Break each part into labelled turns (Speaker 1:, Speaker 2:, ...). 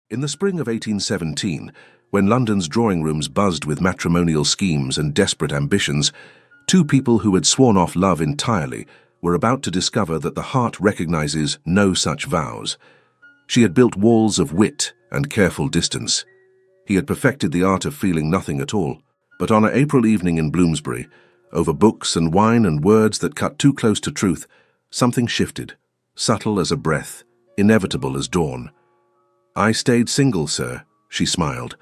Speaker 1: In the spring of 1817, when London's drawing rooms buzzed with matrimonial schemes and desperate ambitions, two people who had sworn off love entirely were about to discover that the heart recognizes no such vows. She had built walls of wit and careful distance. He had perfected the art of feeling nothing at all. But on an April evening in Bloomsbury, over books and wine and words that cut too close to truth, something shifted, subtle as a breath, inevitable as dawn. "I stayed single, sir," she smiled.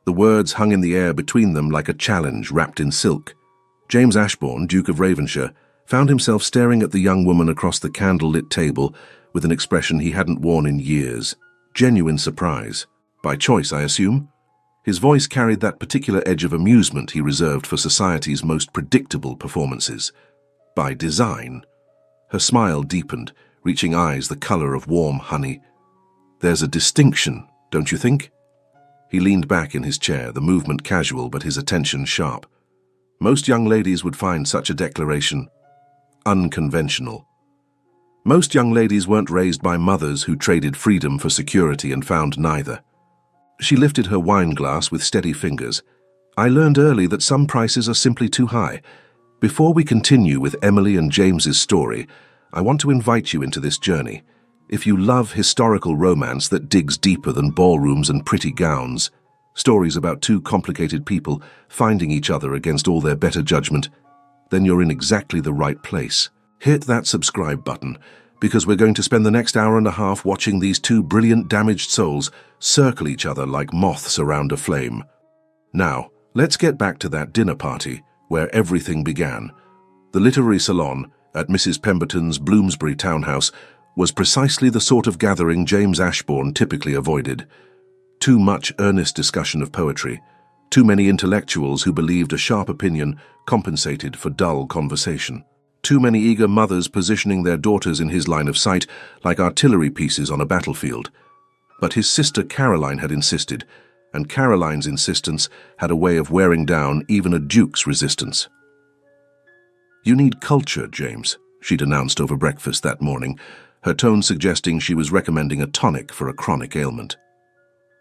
Speaker 1: The words hung in the air between them like a challenge wrapped in silk. James Ashbourne, Duke of Ravenshire, found himself staring at the young woman across the candle-lit table with an expression he hadn't worn in years. Genuine surprise. By choice, I assume? His voice carried that particular edge of amusement he reserved for society's most predictable performances. By design. Her smile deepened, reaching eyes the color of warm honey. "There's a distinction, don't you think?" He leaned back in his chair, the movement casual but his attention sharp. Most young ladies would find such a declaration unconventional. Most young ladies weren't raised by mothers who traded freedom for security and found neither. She lifted her wine glass with steady fingers. "I learned early that some prices are simply too high. Before we continue with Emily and James's story, I want to invite you into this journey. If you love historical romance that digs deeper than ballrooms and pretty gowns, stories about two complicated people finding each other against all their better judgment, then you're in exactly the right place. Hit that subscribe button, because we're going to spend the next hour and a half watching these two brilliant damaged souls circle each other like moths around a flame. Now, let's get back to that dinner party where everything began. The literary salon at Mrs. Pemberton's Bloomsbury townhouse was precisely the sort of gathering James Ashbourne typically avoided. Too much earnest discussion of poetry, too many intellectuals who believed a sharp opinion compensated for dull conversation. Too many eager mothers positioning their daughters in his line of sight like artillery pieces on a battlefield. But his sister Caroline had insisted, and Caroline's insistence had a way of wearing down even a duke's resistance. "You need culture, James," she'd announced over breakfast that morning, her tone suggesting she was recommending a tonic for a chronic ailment.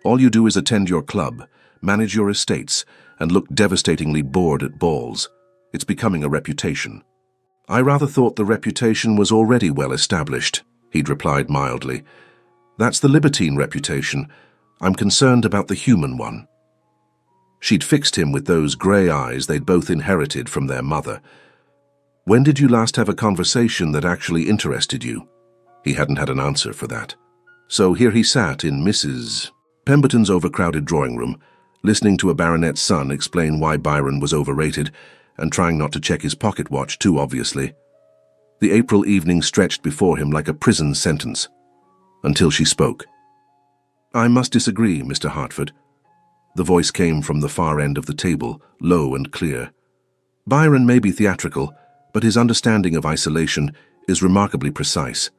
Speaker 1: "All you do is attend your club, manage your estates, and look devastatingly bored at balls. It's becoming a reputation." "I rather thought the reputation was already well established," he'd replied mildly. "That's the libertine reputation. I'm concerned about the human one." She'd fixed him with those grey eyes they'd both inherited from their mother. "When did you last have a conversation that actually interested you?" He hadn't had an answer for that. So here he sat in Mrs. Pemberton's overcrowded drawing room, listening to a baronet's son explain why Byron was overrated and trying not to check his pocket watch too obviously. The April evening stretched before him like a prison sentence, until she spoke. "I must disagree, Mr. Hartford." The voice came from the far end of the table, low and clear. "Byron may be theatrical, but his understanding of isolation is remarkably precise.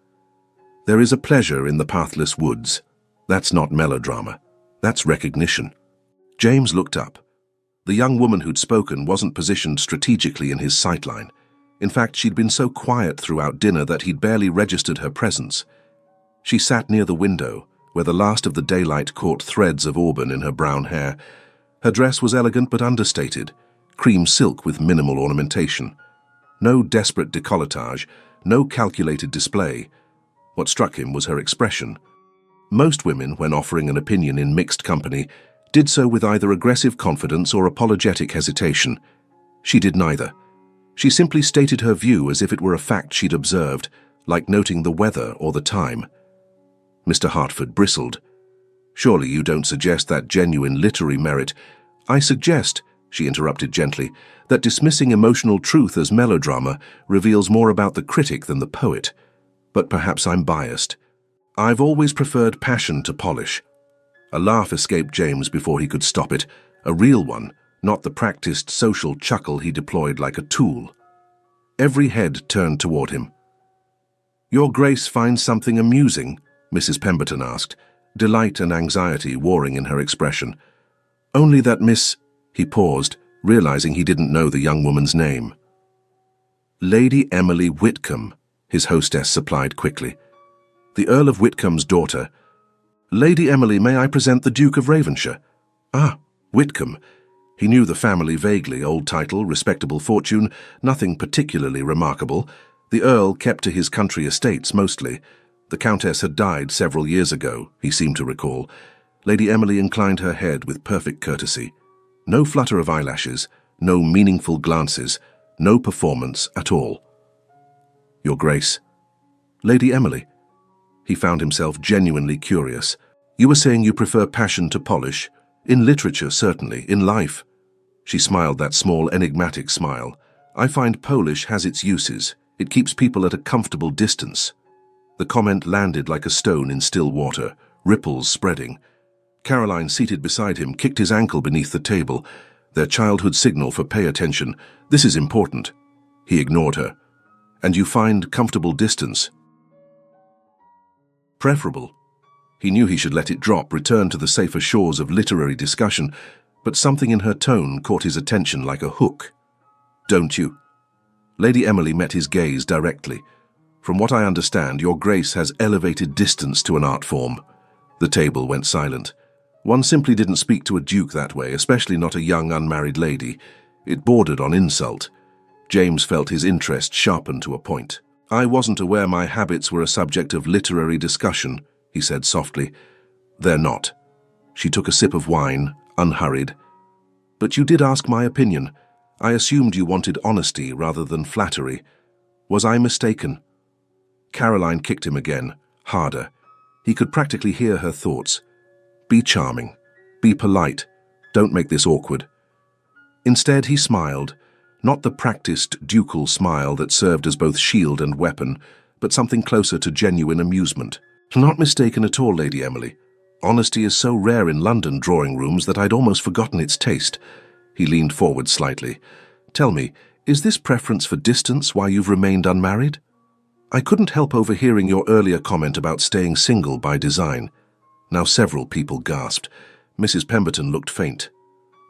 Speaker 1: There is a pleasure in the pathless woods. That's not melodrama. That's recognition." James looked up. The young woman who'd spoken wasn't positioned strategically in his sightline. In fact, she'd been so quiet throughout dinner that he'd barely registered her presence. She sat near the window, where the last of the daylight caught threads of auburn in her brown hair. Her dress was elegant but understated, cream silk with minimal ornamentation. No desperate décolletage, no calculated display. What struck him was her expression. Most women, when offering an opinion in mixed company, did so with either aggressive confidence or apologetic hesitation. She did neither. She simply stated her view as if it were a fact she'd observed, like noting the weather or the time. Mr. Hartford bristled. "Surely you don't suggest that genuine literary merit—" "I suggest," she interrupted gently, "that dismissing emotional truth as melodrama reveals more about the critic than the poet. But perhaps I'm biased. I've always preferred passion to polish." A laugh escaped James before he could stop it, a real one, not the practiced social chuckle he deployed like a tool. Every head turned toward him. "Your Grace finds something amusing?" Mrs. Pemberton asked, delight and anxiety warring in her expression. "Only that Miss—" He paused, realizing he didn't know the young woman's name. "Lady Emily Whitcomb," his hostess supplied quickly. "The Earl of Whitcomb's daughter." "Lady Emily, may I present the Duke of Ravenshire?" "Ah, Whitcomb." He knew the family vaguely, old title, respectable fortune, nothing particularly remarkable. The Earl kept to his country estates mostly. The Countess had died several years ago, he seemed to recall. Lady Emily inclined her head with perfect courtesy. No flutter of eyelashes, no meaningful glances, no performance at all. "Your Grace." "Lady Emily." He found himself genuinely curious. "You were saying you prefer passion to polish? In literature, certainly. In life?" She smiled that small, enigmatic smile. "I find Polish has its uses. It keeps people at a comfortable distance." The comment landed like a stone in still water, ripples spreading. Caroline, seated beside him, kicked his ankle beneath the table, their childhood signal for pay attention. "This is important." He ignored her. "And you find comfortable distance preferable?" He knew he should let it drop, return to the safer shores of literary discussion, but something in her tone caught his attention like a hook. "Don't you?" Lady Emily met his gaze directly. "From what I understand, your Grace has elevated distance to an art form." The table went silent. One simply didn't speak to a duke that way, especially not a young unmarried lady. It bordered on insult. James felt his interest sharpen to a point. "I wasn't aware my habits were a subject of literary discussion," he said softly. "They're not." She took a sip of wine, unhurried. "But you did ask my opinion. I assumed you wanted honesty rather than flattery. Was I mistaken?" Caroline kicked him again, harder. He could practically hear her thoughts. "Be charming. Be polite. Don't make this awkward." Instead, he smiled, not the practiced ducal smile that served as both shield and weapon, but something closer to genuine amusement. "Not mistaken at all, Lady Emily. Honesty is so rare in London drawing rooms that I'd almost forgotten its taste." He leaned forward slightly. "Tell me, is this preference for distance why you've remained unmarried?" "I couldn't help overhearing your earlier comment about staying single by design." Now several people gasped. Mrs. Pemberton looked faint.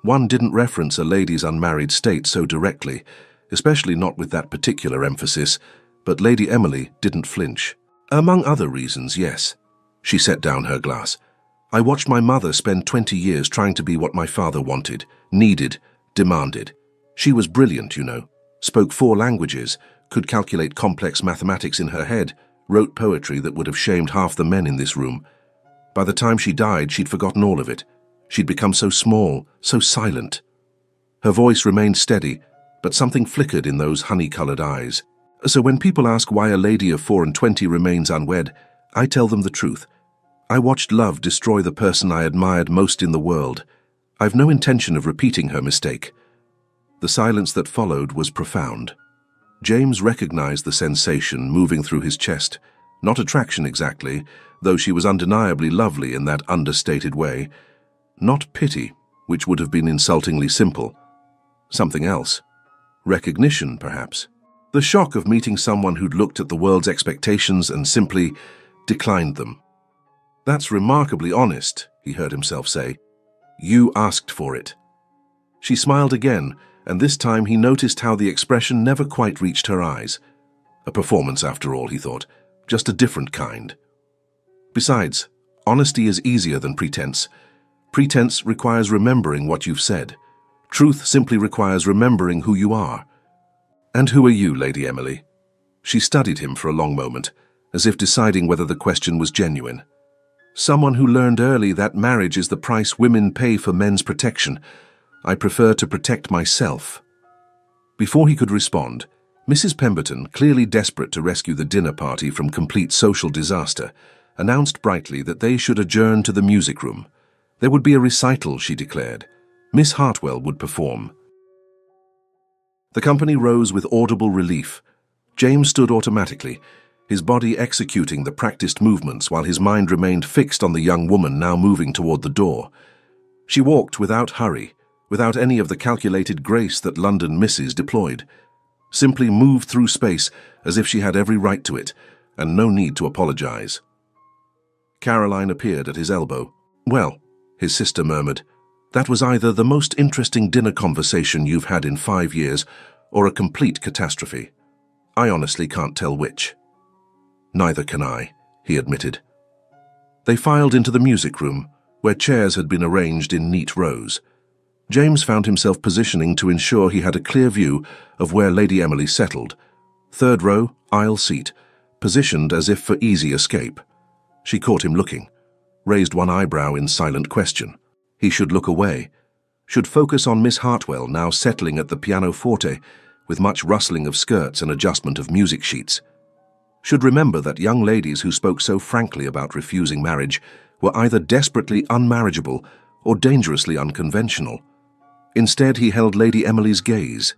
Speaker 1: One didn't reference a lady's unmarried state so directly, especially not with that particular emphasis, but Lady Emily didn't flinch. "Among other reasons, yes." She set down her glass. "I watched my mother spend 20 years trying to be what my father wanted, needed, demanded. She was brilliant, you know. Spoke 4 languages, could calculate complex mathematics in her head, wrote poetry that would have shamed half the men in this room. By the time she died, she'd forgotten all of it. She'd become so small, so silent." Her voice remained steady, but something flickered in those honey-colored eyes. "So when people ask why a lady of 4 and 20 remains unwed, I tell them the truth. I watched love destroy the person I admired most in the world. I've no intention of repeating her mistake." The silence that followed was profound. James recognized the sensation moving through his chest. Not attraction exactly, though she was undeniably lovely in that understated way. Not pity, which would have been insultingly simple. Something else. Recognition, perhaps. The shock of meeting someone who'd looked at the world's expectations and simply declined them. "That's remarkably honest," he heard himself say. "You asked for it." She smiled again, and this time he noticed how the expression never quite reached her eyes. A performance, after all, he thought, just a different kind. Besides, honesty is easier than pretense. Pretense requires remembering what you've said. Truth simply requires remembering who you are. "And who are you, Lady Emily?" She studied him for a long moment, as if deciding whether the question was genuine. "Someone who learned early that marriage is the price women pay for men's protection. I prefer to protect myself." Before he could respond, Mrs. Pemberton, clearly desperate to rescue the dinner party from complete social disaster, announced brightly that they should adjourn to the music room. There would be a recital, she declared. Miss Hartwell would perform. The company rose with audible relief. James stood automatically, his body executing the practiced movements while his mind remained fixed on the young woman now moving toward the door. She walked without hurry, without any of the calculated grace that London misses deployed. Simply moved through space as if she had every right to it, and no need to apologize. Caroline appeared at his elbow. "Well," his sister murmured, "that was either the most interesting dinner conversation you've had in 5 years or a complete catastrophe. I honestly can't tell which." "Neither can I," he admitted. They filed into the music room, where chairs had been arranged in neat rows. James found himself positioning to ensure he had a clear view of where Lady Emily settled. Third row, aisle seat, positioned as if for easy escape. She caught him looking, raised one eyebrow in silent question. He should look away, should focus on Miss Hartwell now settling at the pianoforte with much rustling of skirts and adjustment of music sheets. Should remember that young ladies who spoke so frankly about refusing marriage were either desperately unmarriageable or dangerously unconventional. Instead, he held Lady Emily's gaze.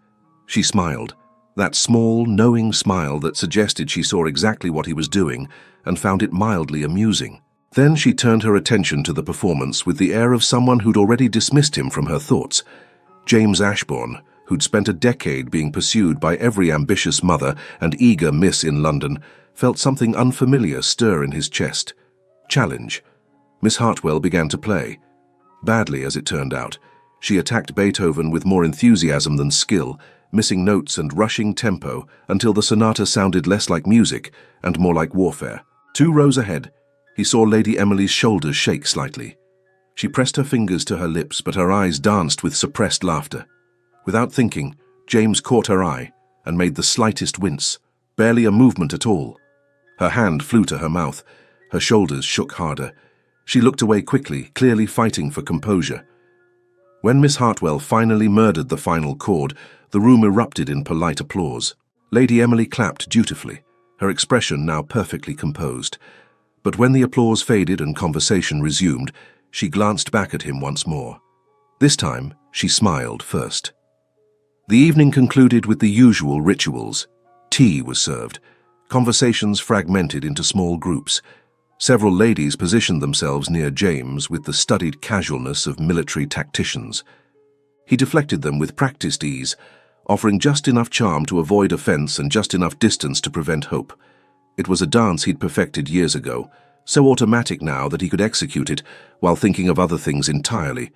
Speaker 1: She smiled, that small, knowing smile that suggested she saw exactly what he was doing and found it mildly amusing. Then she turned her attention to the performance with the air of someone who'd already dismissed him from her thoughts. James Ashbourne, who'd spent a decade being pursued by every ambitious mother and eager miss in London, felt something unfamiliar stir in his chest. Challenge. Miss Hartwell began to play. Badly, as it turned out. She attacked Beethoven with more enthusiasm than skill, missing notes and rushing tempo until the sonata sounded less like music and more like warfare. 2 rows ahead, he saw Lady Emily's shoulders shake slightly. She pressed her fingers to her lips, but her eyes danced with suppressed laughter. Without thinking, James caught her eye and made the slightest wince, barely a movement at all. Her hand flew to her mouth. Her shoulders shook harder. She looked away quickly, clearly fighting for composure. When Miss Hartwell finally murdered the final chord, the room erupted in polite applause. Lady Emily clapped dutifully, her expression now perfectly composed. But when the applause faded and conversation resumed, she glanced back at him once more. This time, she smiled first. The evening concluded with the usual rituals. Tea was served. Conversations fragmented into small groups. Several ladies positioned themselves near James with the studied casualness of military tacticians. He deflected them with practiced ease, offering just enough charm to avoid offense and just enough distance to prevent hope. It was a dance he'd perfected years ago, so automatic now that he could execute it while thinking of other things entirely.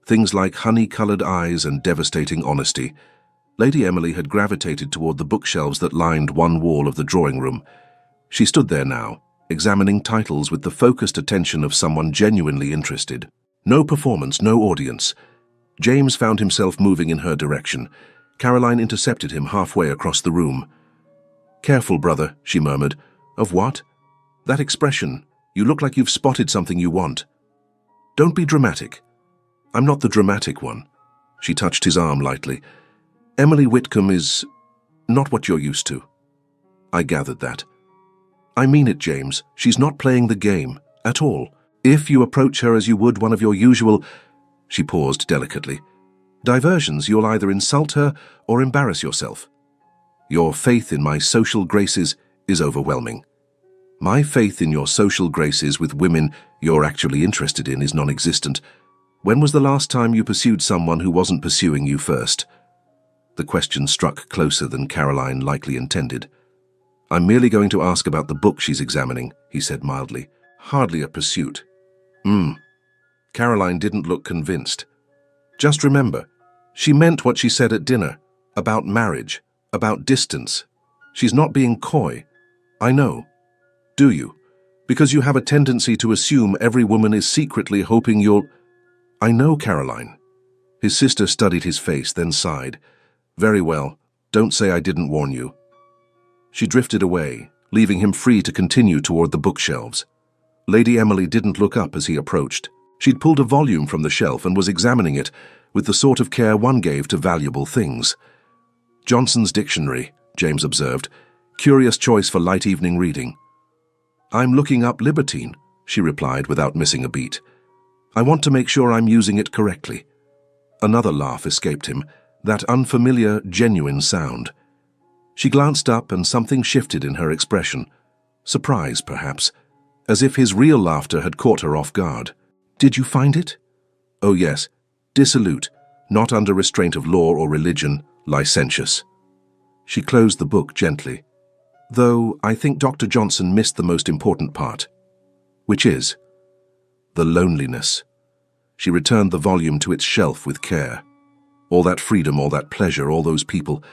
Speaker 1: Things like honey-colored eyes and devastating honesty. Lady Emily had gravitated toward the bookshelves that lined one wall of the drawing room. She stood there now, examining titles with the focused attention of someone genuinely interested. No performance, no audience. James found himself moving in her direction. Caroline intercepted him halfway across the room. "Careful, brother," she murmured. "Of what?" "That expression. You look like you've spotted something you want." "Don't be dramatic." "I'm not the dramatic one." She touched his arm lightly. "Emily Whitcomb is not what you're used to." I gathered that. "I mean it, James. She's not playing the game, at all. If you approach her as you would one of your usual—" She paused delicately. "Diversions, you'll either insult her or embarrass yourself. Your faith in my social graces is overwhelming." "My faith in your social graces with women you're actually interested in is non-existent. When was the last time you pursued someone who wasn't pursuing you first?" The question struck closer than Caroline likely intended. "I'm merely going to ask about the book she's examining," he said mildly. "Hardly a pursuit." Caroline didn't look convinced. "Just remember, she meant what she said at dinner, about marriage, about distance. She's not being coy. I know. Do you? Because you have a tendency to assume every woman is secretly hoping you'll—" "I know, Caroline." His sister studied his face, then sighed. "Very well. Don't say I didn't warn you." She drifted away, leaving him free to continue toward the bookshelves. Lady Emily didn't look up as he approached. She'd pulled a volume from the shelf and was examining it with the sort of care one gave to valuable things. "Johnson's Dictionary," James observed. "Curious choice for light evening reading." "I'm looking up libertine," she replied without missing a beat. "I want to make sure I'm using it correctly." Another laugh escaped him, that unfamiliar, genuine sound. She glanced up and something shifted in her expression. Surprise, perhaps, as if his real laughter had caught her off guard. "Did you find it?" "Oh yes, dissolute, not under restraint of law or religion, licentious." She closed the book gently. "Though I think Dr. Johnson missed the most important part." "Which is?" "The loneliness." She returned the volume to its shelf with care. All that freedom, all that pleasure, all those people,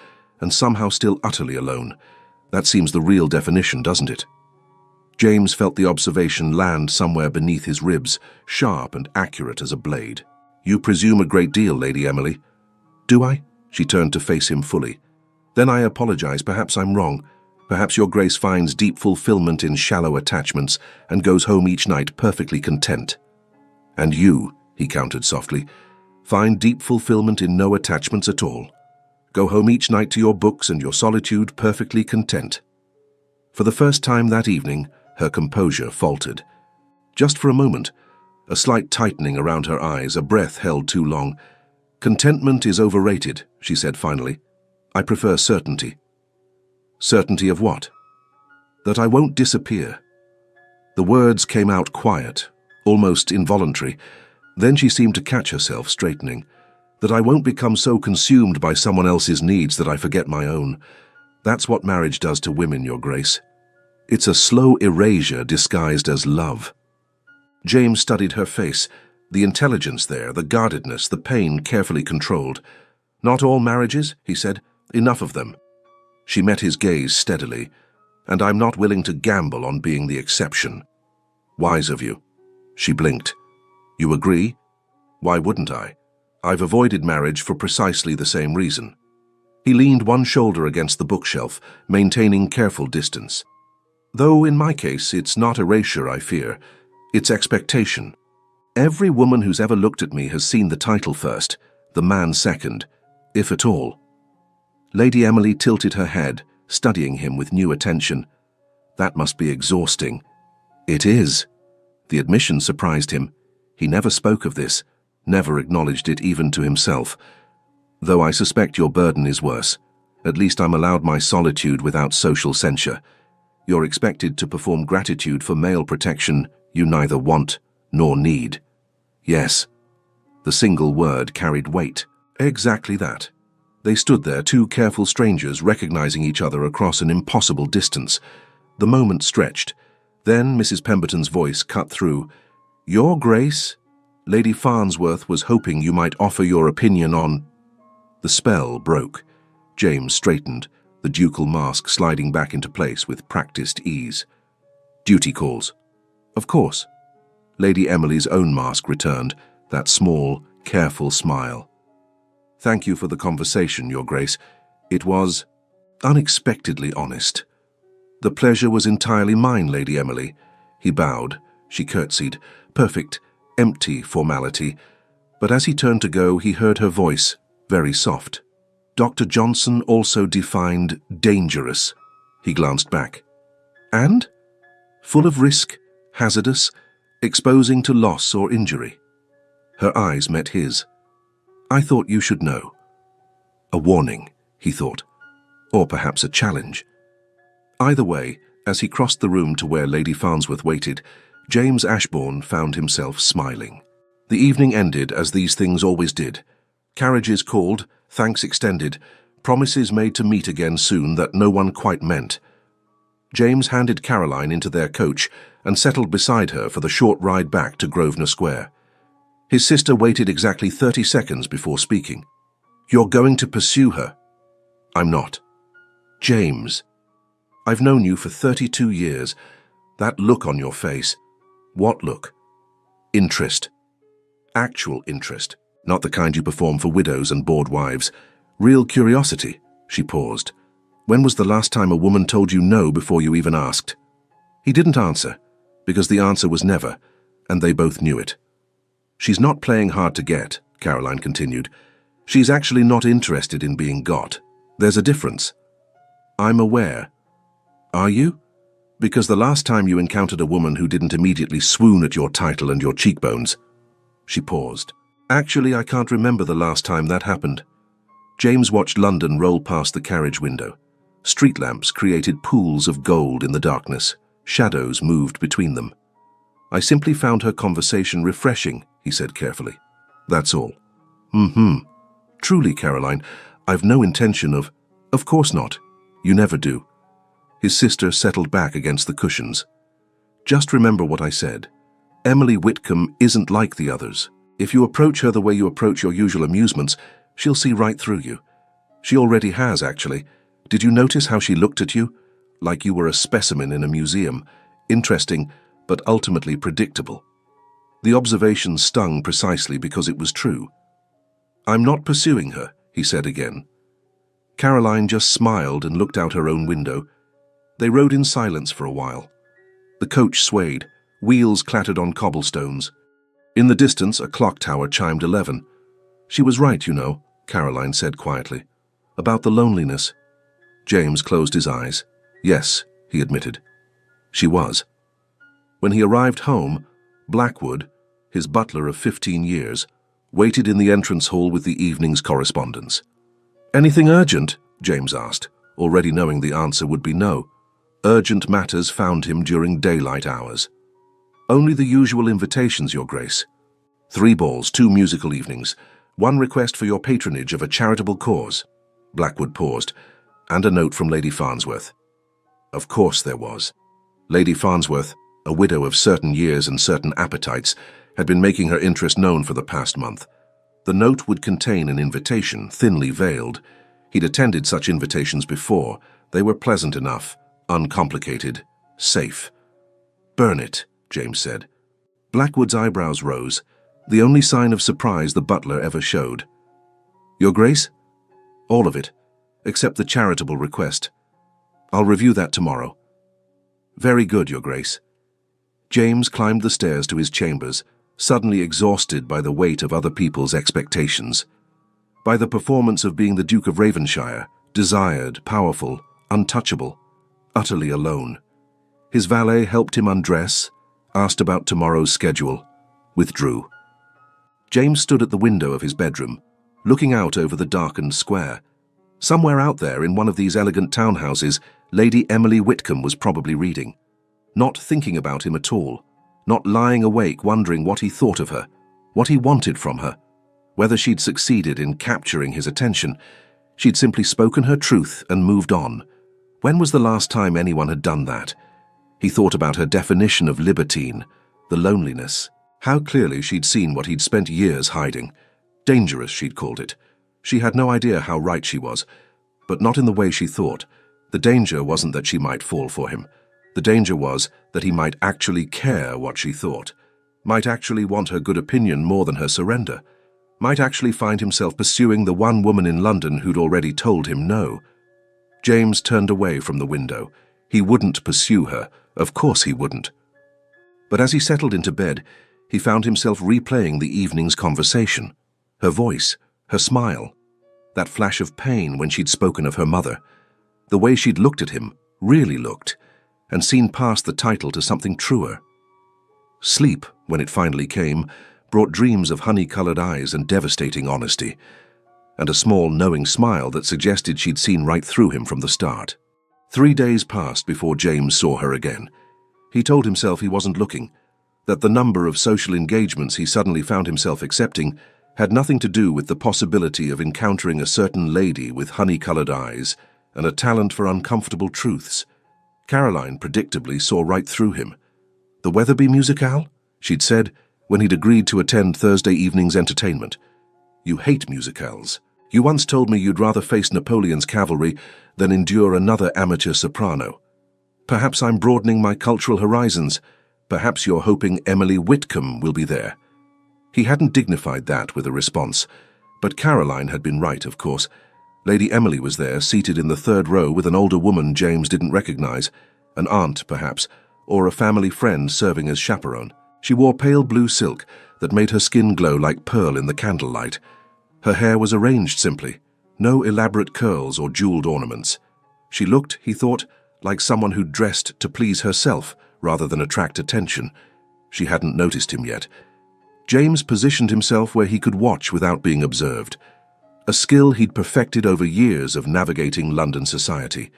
Speaker 1: and somehow still utterly alone. That seems the real definition, doesn't it? James felt the observation land somewhere beneath his ribs, sharp and accurate as a blade. "You presume a great deal, Lady Emily." "Do I?" She turned to face him fully. "Then I apologize. Perhaps I'm wrong. Perhaps your Grace finds deep fulfillment in shallow attachments and goes home each night perfectly content." "And you," he countered softly, "find deep fulfillment in no attachments at all. Go home each night to your books and your solitude perfectly content." For the first time that evening, her composure faltered. Just for a moment, a slight tightening around her eyes, a breath held too long. "Contentment is overrated," she said finally. "I prefer certainty." "Certainty of what?" "That I won't disappear." The words came out quiet, almost involuntary. Then she seemed to catch herself, straightening. "That I won't become so consumed by someone else's needs that I forget my own. That's what marriage does to women, Your Grace. It's a slow erasure disguised as love." James studied her face, the intelligence there, the guardedness, the pain carefully controlled. "Not all marriages," he said. "Enough of them." She met his gaze steadily. "And I'm not willing to gamble on being the exception." "Wise of you." She blinked. "You agree?" "Why wouldn't I? I've avoided marriage for precisely the same reason." He leaned one shoulder against the bookshelf, maintaining careful distance. "Though in my case, it's not erasure I fear. It's expectation. Every woman who's ever looked at me has seen the title first, the man second, if at all." Lady Emily tilted her head, studying him with new attention. "That must be exhausting." "It is." The admission surprised him. He never spoke of this, never acknowledged it even to himself. "Though I suspect your burden is worse. At least I'm allowed my solitude without social censure. You're expected to perform gratitude for male protection you neither want nor need." "Yes." The single word carried weight. Exactly that. They stood there, two careful strangers recognizing each other across an impossible distance. The moment stretched. Then Mrs. Pemberton's voice cut through. "Your Grace, Lady Farnsworth was hoping you might offer your opinion on—" The spell broke. James straightened, the ducal mask sliding back into place with practiced ease. "Duty calls." "Of course." Lady Emily's own mask returned, that small, careful smile. "Thank you for the conversation, Your Grace. It was unexpectedly honest." "The pleasure was entirely mine, Lady Emily." He bowed. She curtsied. Perfect, empty formality. But as he turned to go, he heard her voice, very soft. "Dr. Johnson also defined dangerous." He glanced back. "And?" "Full of risk, hazardous, exposing to loss or injury." Her eyes met his. "I thought you should know." A warning, he thought. Or perhaps a challenge. Either way, as he crossed the room to where Lady Farnsworth waited, James Ashbourne found himself smiling. The evening ended as these things always did. Carriages called, thanks extended, promises made to meet again soon that no one quite meant. James handed Caroline into their coach and settled beside her for the short ride back to Grosvenor Square. His sister waited exactly 30 seconds before speaking. "You're going to pursue her?" "I'm not." "James, I've known you for 32 years. That look on your face." "What look?" "Interest. Actual interest, not the kind you perform for widows and bored wives. Real curiosity." She paused. "When was the last time a woman told you no before you even asked?" He didn't answer, because the answer was never, and they both knew it. "She's not playing hard to get," Caroline continued. "She's actually not interested in being got. There's a difference." "I'm aware." "Are you?" "Because the last time you encountered a woman who didn't immediately swoon at your title and your cheekbones." She paused. "Actually, I can't remember the last time that happened." James watched London roll past the carriage window. Street lamps created pools of gold in the darkness. Shadows moved between them. "I simply found her conversation refreshing," he said carefully. "That's all." Truly, Caroline, I've no intention of—" "Of course not. You never do." His sister settled back against the cushions. "Just remember what I said. Emily Whitcomb isn't like the others. If you approach her the way you approach your usual amusements, she'll see right through you. She already has, actually. Did you notice how she looked at you? Like you were a specimen in a museum. interesting, but ultimately predictable. The observation stung precisely because it was true. "I'm not pursuing her," he said again. Caroline just smiled and looked out her own window. They rode in silence for a while. The coach swayed, wheels clattered on cobblestones. In the distance, a clock tower chimed 11. "She was right, you know," Caroline said quietly. "About the loneliness." James closed his eyes. "Yes," he admitted. She was. When he arrived home, Blackwood, his butler of 15 years, waited in the entrance hall with the evening's correspondence. "Anything urgent?" James asked, already knowing the answer would be no. Urgent matters found him during daylight hours. "Only the usual invitations, Your Grace. 3 balls, 2 musical evenings, 1 request for your patronage of a charitable cause." Blackwood paused, "and a note from Lady Farnsworth." Of course there was. Lady Farnsworth, a widow of certain years and certain appetites, had been making her interest known for the past month. The note would contain an invitation, thinly veiled. He'd attended such invitations before. They were pleasant enough, uncomplicated, safe. "Burn it," James said. Blackwood's eyebrows rose, the only sign of surprise the butler ever showed. "Your Grace?" "All of it, except the charitable request. I'll review that tomorrow." "Very good, Your Grace." James climbed the stairs to his chambers, suddenly exhausted by the weight of other people's expectations. By the performance of being the Duke of Ravenshire, desired, powerful, untouchable, utterly alone. His valet helped him undress, asked about tomorrow's schedule, withdrew. James stood at the window of his bedroom, looking out over the darkened square. Somewhere out there in one of these elegant townhouses, Lady Emily Whitcomb was probably reading. Not thinking about him at all, not lying awake wondering what he thought of her, what he wanted from her, whether she'd succeeded in capturing his attention. She'd simply spoken her truth and moved on. When was the last time anyone had done that? He thought about her definition of libertine, the loneliness. How clearly she'd seen what he'd spent years hiding. Dangerous, she'd called it. She had no idea how right she was, but not in the way she thought. The danger wasn't that she might fall for him. The danger was that he might actually care what she thought, might actually want her good opinion more than her surrender, might actually find himself pursuing the one woman in London who'd already told him no. James turned away from the window. He wouldn't pursue her. Of course he wouldn't. But as he settled into bed, he found himself replaying the evening's conversation. Her voice, her smile, that flash of pain when she'd spoken of her mother, the way she'd looked at him, really looked, and seen past the title to something truer. Sleep, when it finally came, brought dreams of honey-colored eyes and devastating honesty, and a small, knowing smile that suggested she'd seen right through him from the start. 3 days passed before James saw her again. He told himself he wasn't looking, that the number of social engagements he suddenly found himself accepting had nothing to do with the possibility of encountering a certain lady with honey-colored eyes and a talent for uncomfortable truths. Caroline predictably saw right through him. "The Weatherby musicale?" she'd said when he'd agreed to attend Thursday evening's entertainment. "You hate musicales. You once told me you'd rather face Napoleon's cavalry than endure another amateur soprano. Perhaps I'm broadening my cultural horizons. Perhaps you're hoping Emily Whitcomb will be there." He hadn't dignified that with a response, but Caroline had been right, of course. Lady Emily was there, seated in the 3rd row with an older woman James didn't recognize, an aunt, perhaps, or a family friend serving as chaperone. She wore pale blue silk that made her skin glow like pearl in the candlelight. Her hair was arranged simply, no elaborate curls or jeweled ornaments. She looked, he thought, like someone who dressed to please herself rather than attract attention. She hadn't noticed him yet. James positioned himself where he could watch without being observed, a skill he'd perfected over years of navigating London society,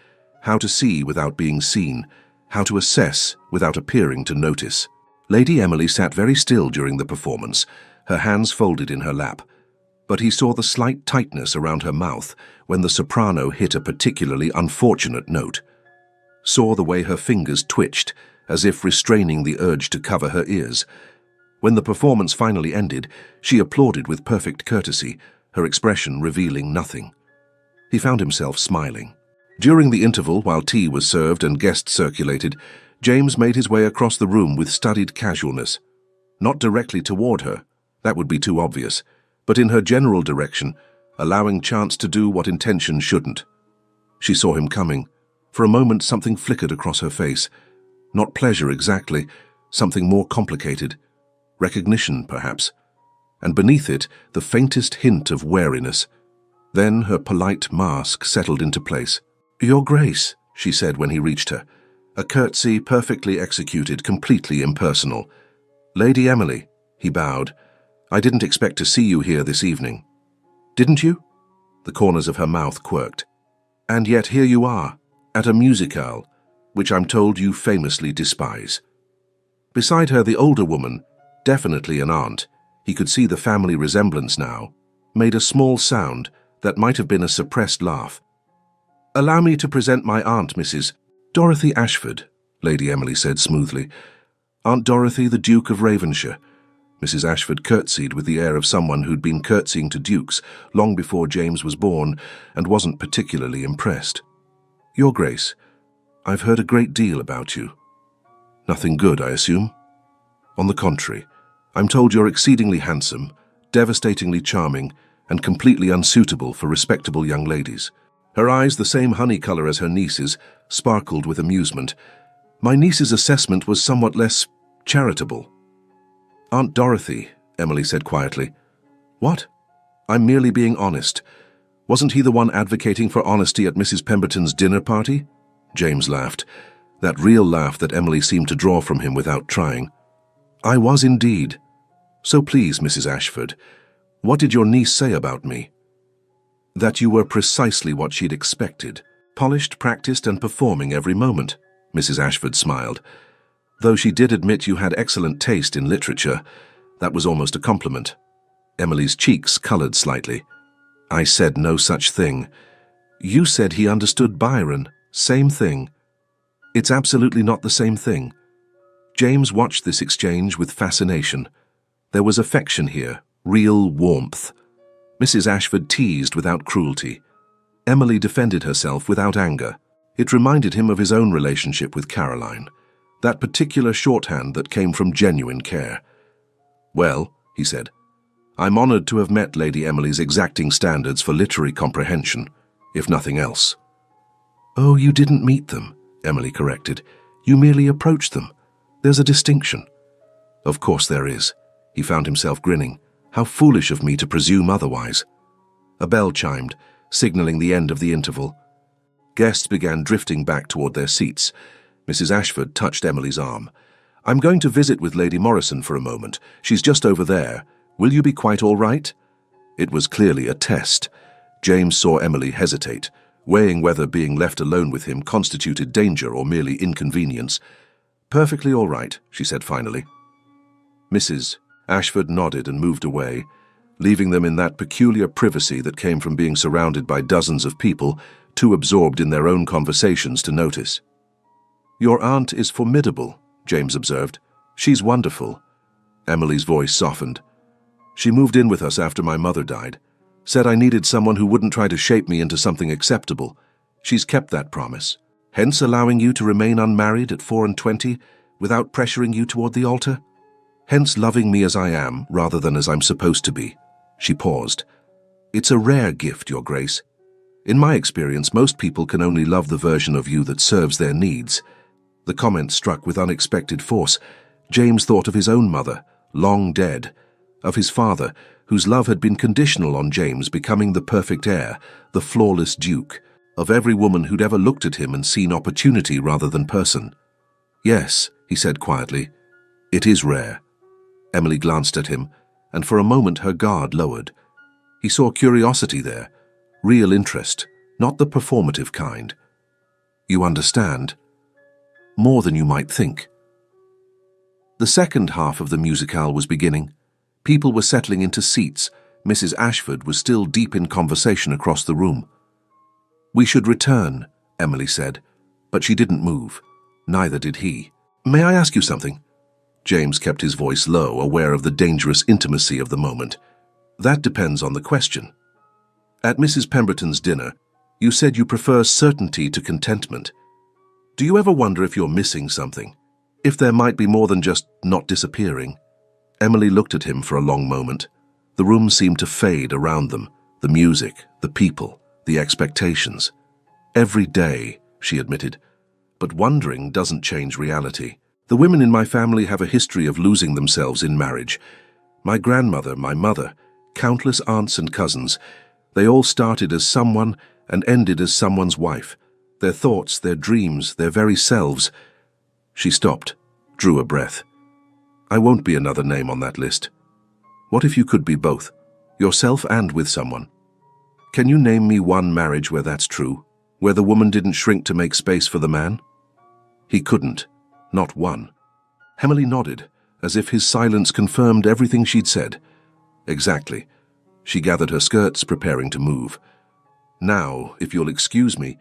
Speaker 1: how to see without being seen, how to assess without appearing to notice. Lady Emily sat very still during the performance, her hands folded in her lap, but he saw the slight tightness around her mouth when the soprano hit a particularly unfortunate note, saw the way her fingers twitched, as if restraining the urge to cover her ears. When the performance finally ended, she applauded with perfect courtesy, her expression revealing nothing. He found himself smiling. During the interval, while tea was served and guests circulated, James made his way across the room with studied casualness. Not directly toward her, that would be too obvious, but in her general direction, allowing chance to do what intention shouldn't. She saw him coming. For a moment something flickered across her face. Not pleasure exactly, something more complicated. Recognition, perhaps. And beneath it, the faintest hint of wariness. Then her polite mask settled into place. "Your Grace," she said when he reached her. A curtsy perfectly executed, completely impersonal. "Lady Emily," he bowed. "I didn't expect to see you here this evening." "Didn't you?" The corners of her mouth quirked. "And yet here you are, at a musicale, which I'm told you famously despise." Beside her, the older woman, definitely an aunt, he could see the family resemblance now, made a small sound that might have been a suppressed laugh. "Allow me to present my aunt, Mrs. Dorothy Ashford," Lady Emily said smoothly. "Aunt Dorothy, the Duke of Ravenshire." Mrs. Ashford curtsied with the air of someone who'd been curtsying to dukes long before James was born and wasn't particularly impressed. "Your Grace, I've heard a great deal about you." "Nothing good, I assume?" "On the contrary, I'm told you're exceedingly handsome, devastatingly charming, and completely unsuitable for respectable young ladies." Her eyes, the same honey color as her niece's, sparkled with amusement. "My niece's assessment was somewhat less charitable." "Aunt Dorothy," Emily said quietly. "What?" "I'm merely being honest. Wasn't he the one advocating for honesty at Mrs. Pemberton's dinner party?" James laughed, that real laugh that Emily seemed to draw from him without trying. "I was indeed. So please, Mrs. Ashford, what did your niece say about me?" "That you were precisely what she'd expected, polished, practiced, and performing every moment," Mrs. Ashford smiled. "Though she did admit you had excellent taste in literature, that was almost a compliment." Emily's cheeks colored slightly. "I said no such thing. You said he understood Byron. Same thing." "It's absolutely not the same thing." James watched this exchange with fascination. There was affection here, real warmth. Mrs. Ashford teased without cruelty. Emily defended herself without anger. It reminded him of his own relationship with Caroline, that particular shorthand that came from genuine care. "Well," he said, "I'm honored to have met Lady Emily's exacting standards for literary comprehension, if nothing else." "Oh, you didn't meet them," Emily corrected. "You merely approached them. There's a distinction." "Of course there is." He found himself grinning. "How foolish of me to presume otherwise." A bell chimed, signaling the end of the interval. Guests began drifting back toward their seats. Mrs. Ashford touched Emily's arm. "I'm going to visit with Lady Morrison for a moment. She's just over there. Will you be quite all right?" It was clearly a test. James saw Emily hesitate, weighing whether being left alone with him constituted danger or merely inconvenience. "Perfectly all right," she said finally. Mrs. Ashford nodded and moved away, leaving them in that peculiar privacy that came from being surrounded by dozens of people, too absorbed in their own conversations to notice. "Your aunt is formidable," James observed. "She's wonderful." Emily's voice softened. "She moved in with us after my mother died. Said I needed someone who wouldn't try to shape me into something acceptable. She's kept that promise, hence allowing you to remain unmarried at 24 without pressuring you toward the altar. Hence loving me as I am rather than as I'm supposed to be." She paused. "It's a rare gift, Your Grace. In my experience, most people can only love the version of you that serves their needs." The comment struck with unexpected force. James thought of his own mother, long dead, of his father, whose love had been conditional on James becoming the perfect heir, the flawless duke, of every woman who'd ever looked at him and seen opportunity rather than person. "Yes," he said quietly, "it is rare." Emily glanced at him, and for a moment her guard lowered. He saw curiosity there, real interest, not the performative kind. "You understand?" "More than you might think." The second half of the musicale was beginning. People were settling into seats. Mrs. Ashford was still deep in conversation across the room. "We should return," Emily said, but she didn't move. Neither did he. "May I ask you something?" James kept his voice low, aware of the dangerous intimacy of the moment. "That depends on the question. At Mrs. Pemberton's dinner, you said you prefer certainty to contentment. Do you ever wonder if you're missing something? If there might be more than just not disappearing? Emily looked at him for a long moment. The room seemed to fade around them, the music, the people, the expectations. Every day, she admitted. But wondering doesn't change reality. The women in my family have a history of losing themselves in marriage. My grandmother, my mother, countless aunts and cousins, they all started as someone and ended as someone's wife. Their thoughts, their dreams, their very selves. She stopped, drew a breath. I won't be another name on that list. What if you could be both, yourself and with someone? Can you name me one marriage where that's true, where the woman didn't shrink to make space for the man? He couldn't, not one. Emily nodded, as if his silence confirmed everything she'd said. Exactly. She gathered her skirts, preparing to move. Now, if you'll excuse me,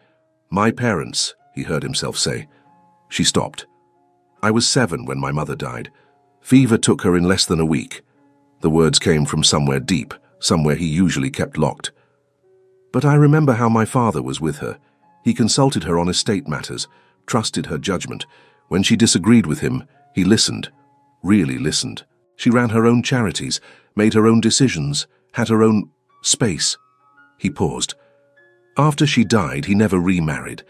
Speaker 1: my parents, he heard himself say. She stopped. I was 7 when my mother died. Fever took her in less than a week. The words came from somewhere deep, somewhere he usually kept locked. But I remember how my father was with her. He consulted her on estate matters, trusted her judgment. When she disagreed with him, he listened, really listened. She ran her own charities, made her own decisions, had her own space. He paused. After she died, he never remarried.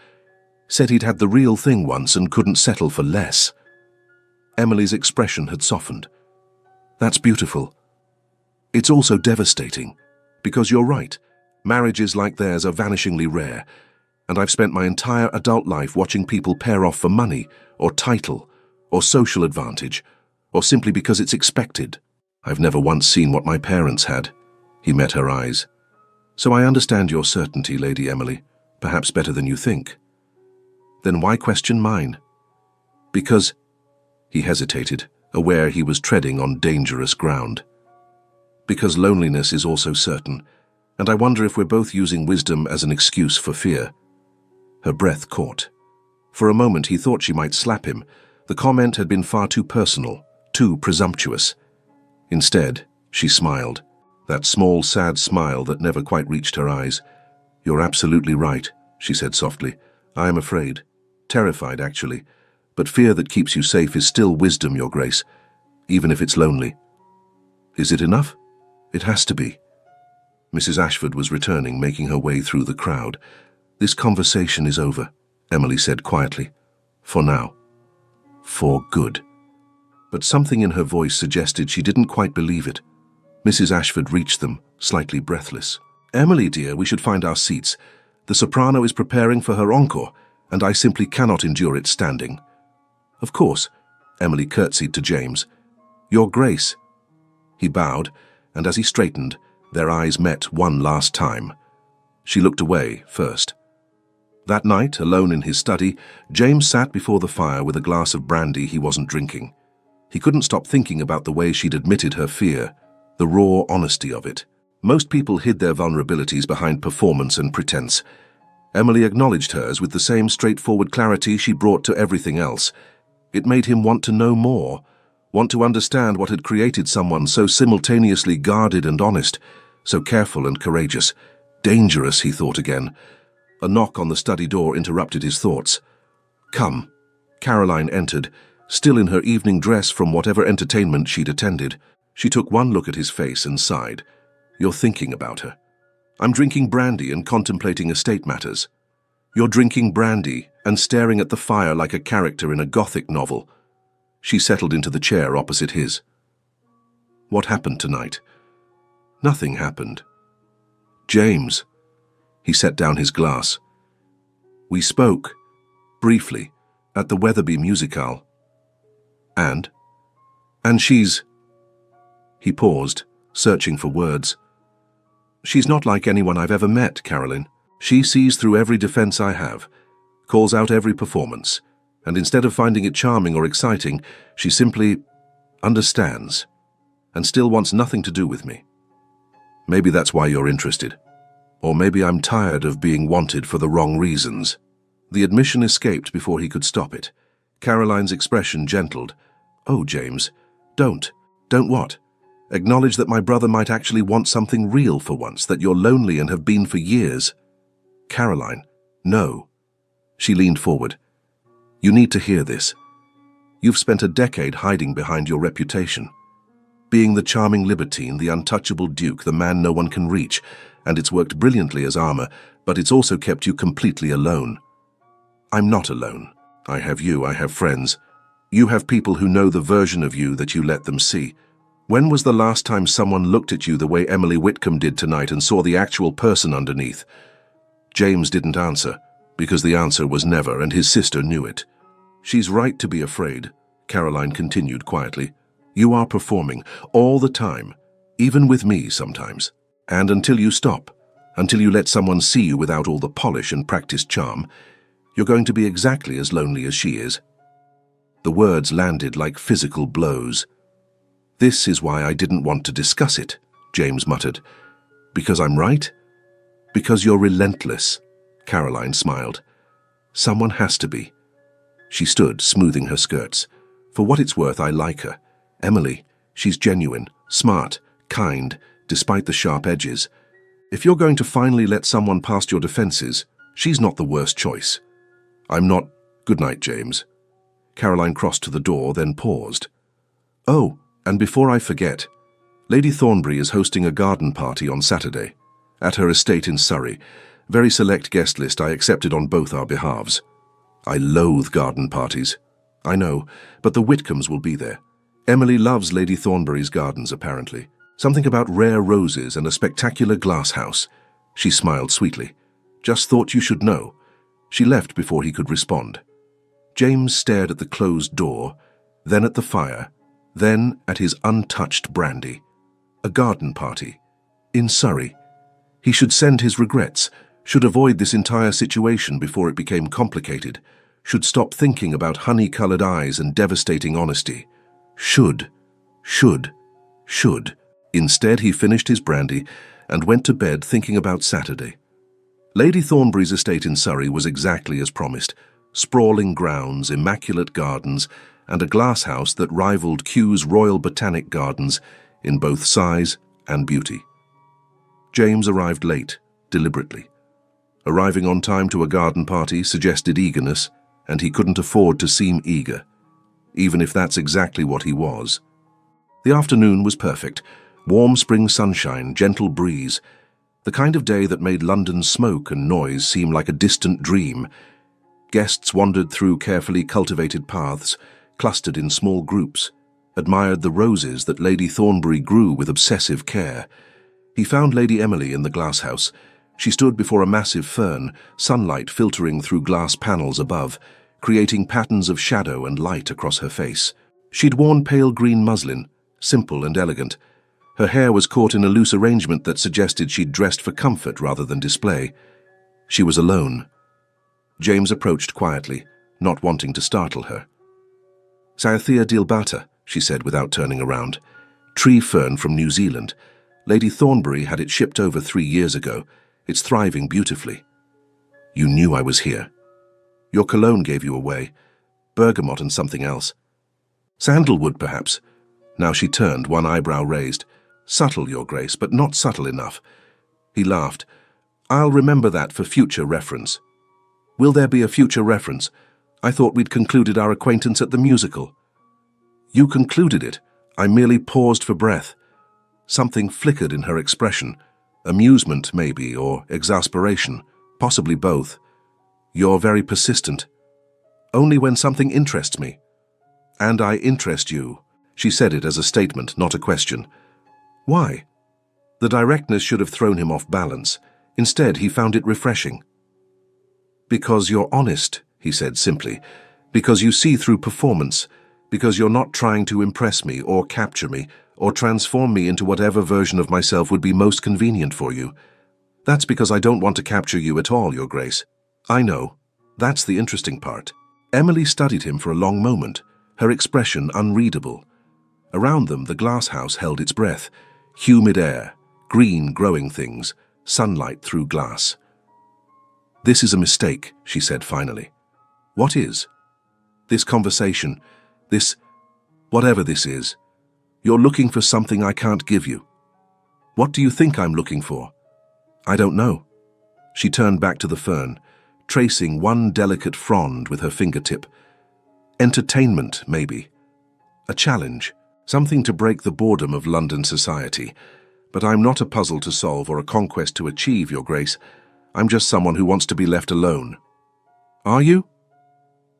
Speaker 1: Said he'd had the real thing once and couldn't settle for less. Emily's expression had softened. That's beautiful. It's also devastating, because you're right. Marriages like theirs are vanishingly rare, and I've spent my entire adult life watching people pair off for money, or title, or social advantage, or simply because it's expected. I've never once seen what my parents had. He met her eyes. So I understand your certainty, Lady Emily, perhaps better than you think. Then why question mine? Because... He hesitated, aware he was treading on dangerous ground. Because loneliness is also certain, and I wonder if we're both using wisdom as an excuse for fear. Her breath caught. For a moment he thought she might slap him. The comment had been far too personal, too presumptuous. Instead, she smiled, that small, sad smile that never quite reached her eyes. You're absolutely right, she said softly. I am afraid. Terrified, actually. But fear that keeps you safe is still wisdom, Your Grace, even if it's lonely. Is it enough? It has to be. Mrs. Ashford was returning, making her way through the crowd. This conversation is over, Emily said quietly. For now. For good. But something in her voice suggested she didn't quite believe it. Mrs. Ashford reached them, slightly breathless. Emily, dear, we should find our seats. The soprano is preparing for her encore, and I simply cannot endure it standing. Of course, Emily curtsied to James. Your Grace. He bowed, and as he straightened, their eyes met one last time. She looked away first. That night, alone in his study, James sat before the fire with a glass of brandy he wasn't drinking. He couldn't stop thinking about the way she'd admitted her fear, the raw honesty of it. Most people hid their vulnerabilities behind performance and pretense. Emily acknowledged hers with the same straightforward clarity she brought to everything else. It made him want to know more, want to understand what had created someone so simultaneously guarded and honest, so careful and courageous. Dangerous, he thought again. A knock on the study door interrupted his thoughts. Come. Caroline entered, still in her evening dress from whatever entertainment she'd attended. She took one look at his face and sighed. You're thinking about her. I'm drinking brandy and contemplating estate matters. You're drinking brandy and staring at the fire like a character in a Gothic novel. She settled into the chair opposite his. What happened tonight? Nothing happened. James. He set down his glass. We spoke, briefly, at the Weatherby musicale. And she's... He paused, searching for words. She's not like anyone I've ever met, Caroline. She sees through every defense I have, calls out every performance, and instead of finding it charming or exciting, she simply understands, and still wants nothing to do with me. Maybe that's why you're interested. Or maybe I'm tired of being wanted for the wrong reasons. The admission escaped before he could stop it. Caroline's expression gentled. Oh, James, don't what? Acknowledge that my brother might actually want something real for once, that you're lonely and have been for years. Caroline, no. She leaned forward. You need to hear this. You've spent a decade hiding behind your reputation. Being the charming libertine, the untouchable duke, the man no one can reach, and it's worked brilliantly as armor, but it's also kept you completely alone. I'm not alone. I have you, I have friends. You have people who know the version of you that you let them see. When was the last time someone looked at you the way Emily Whitcomb did tonight and saw the actual person underneath? James didn't answer, because the answer was never, and his sister knew it. She's right to be afraid, Caroline continued quietly. You are performing, all the time, even with me sometimes. And until you stop, until you let someone see you without all the polish and practiced charm, you're going to be exactly as lonely as she is. The words landed like physical blows. This is why I didn't want to discuss it, James muttered. Because I'm right? Because you're relentless, Caroline smiled. Someone has to be. She stood, smoothing her skirts. For what it's worth, I like her. Emily, she's genuine, smart, kind, despite the sharp edges. If you're going to finally let someone past your defenses, she's not the worst choice. I'm not... Good night, James. Caroline crossed to the door, then paused. Oh, and before I forget, Lady Thornbury is hosting a garden party on Saturday, at her estate in Surrey. Very select guest list I accepted on both our behalves. I loathe garden parties. I know, but the Whitcombs will be there. Emily loves Lady Thornbury's gardens, apparently. Something about rare roses and a spectacular glass house. She smiled sweetly. Just thought you should know. She left before he could respond. James stared at the closed door, then at the fire, then at his untouched brandy. A garden party. In Surrey. He should send his regrets, should avoid this entire situation before it became complicated, should stop thinking about honey-colored eyes and devastating honesty. Should. Instead, he finished his brandy and went to bed thinking about Saturday. Lady Thornbury's estate in Surrey was exactly as promised. Sprawling grounds, immaculate gardens, and a glasshouse that rivaled Kew's Royal Botanic Gardens in both size and beauty. James arrived late, deliberately. Arriving on time to a garden party suggested eagerness, and he couldn't afford to seem eager, even if that's exactly what he was. The afternoon was perfect. Warm spring sunshine, gentle breeze, the kind of day that made London's smoke and noise seem like a distant dream. Guests wandered through carefully cultivated paths, clustered in small groups, admired the roses that Lady Thornbury grew with obsessive care. He found Lady Emily in the glasshouse. She stood before a massive fern, sunlight filtering through glass panels above, creating patterns of shadow and light across her face. She'd worn pale green muslin, simple and elegant. Her hair was caught in a loose arrangement that suggested she'd dressed for comfort rather than display. She was alone. James approached quietly, not wanting to startle her. "Cyathea dilbata," she said without turning around. "Tree fern from New Zealand. Lady Thornbury had it shipped over 3 years ago. It's thriving beautifully." "You knew I was here." "Your cologne gave you away. Bergamot and something else." "Sandalwood, perhaps." Now she turned, one eyebrow raised. "Subtle, Your Grace, but not subtle enough." He laughed. "I'll remember that for future reference." "Will there be a future reference? I thought we'd concluded our acquaintance at the musical." "You concluded it. I merely paused for breath." Something flickered in her expression. Amusement, maybe, or exasperation. Possibly both. "You're very persistent." "Only when something interests me." "And I interest you." She said it as a statement, not a question. "Why?" The directness should have thrown him off balance. Instead, he found it refreshing. "Because you're honest," he said simply. "Because you see through performance. Because you're not trying to impress me or capture me or transform me into whatever version of myself would be most convenient for you. That's because I don't want to capture you at all, Your Grace." "I know. That's the interesting part." Emily studied him for a long moment, her expression unreadable. Around them, the glass house held its breath. Humid air, green growing things, sunlight through glass. "This is a mistake," she said finally. "What is?" "This conversation, this... whatever this is. You're looking for something I can't give you." "What do you think I'm looking for?" "I don't know." She turned back to the fern, tracing one delicate frond with her fingertip. Entertainment, maybe. A challenge, something to break the boredom of London society. But I'm not a puzzle to solve or a conquest to achieve, Your Grace. I'm just someone who wants to be left alone. Are you?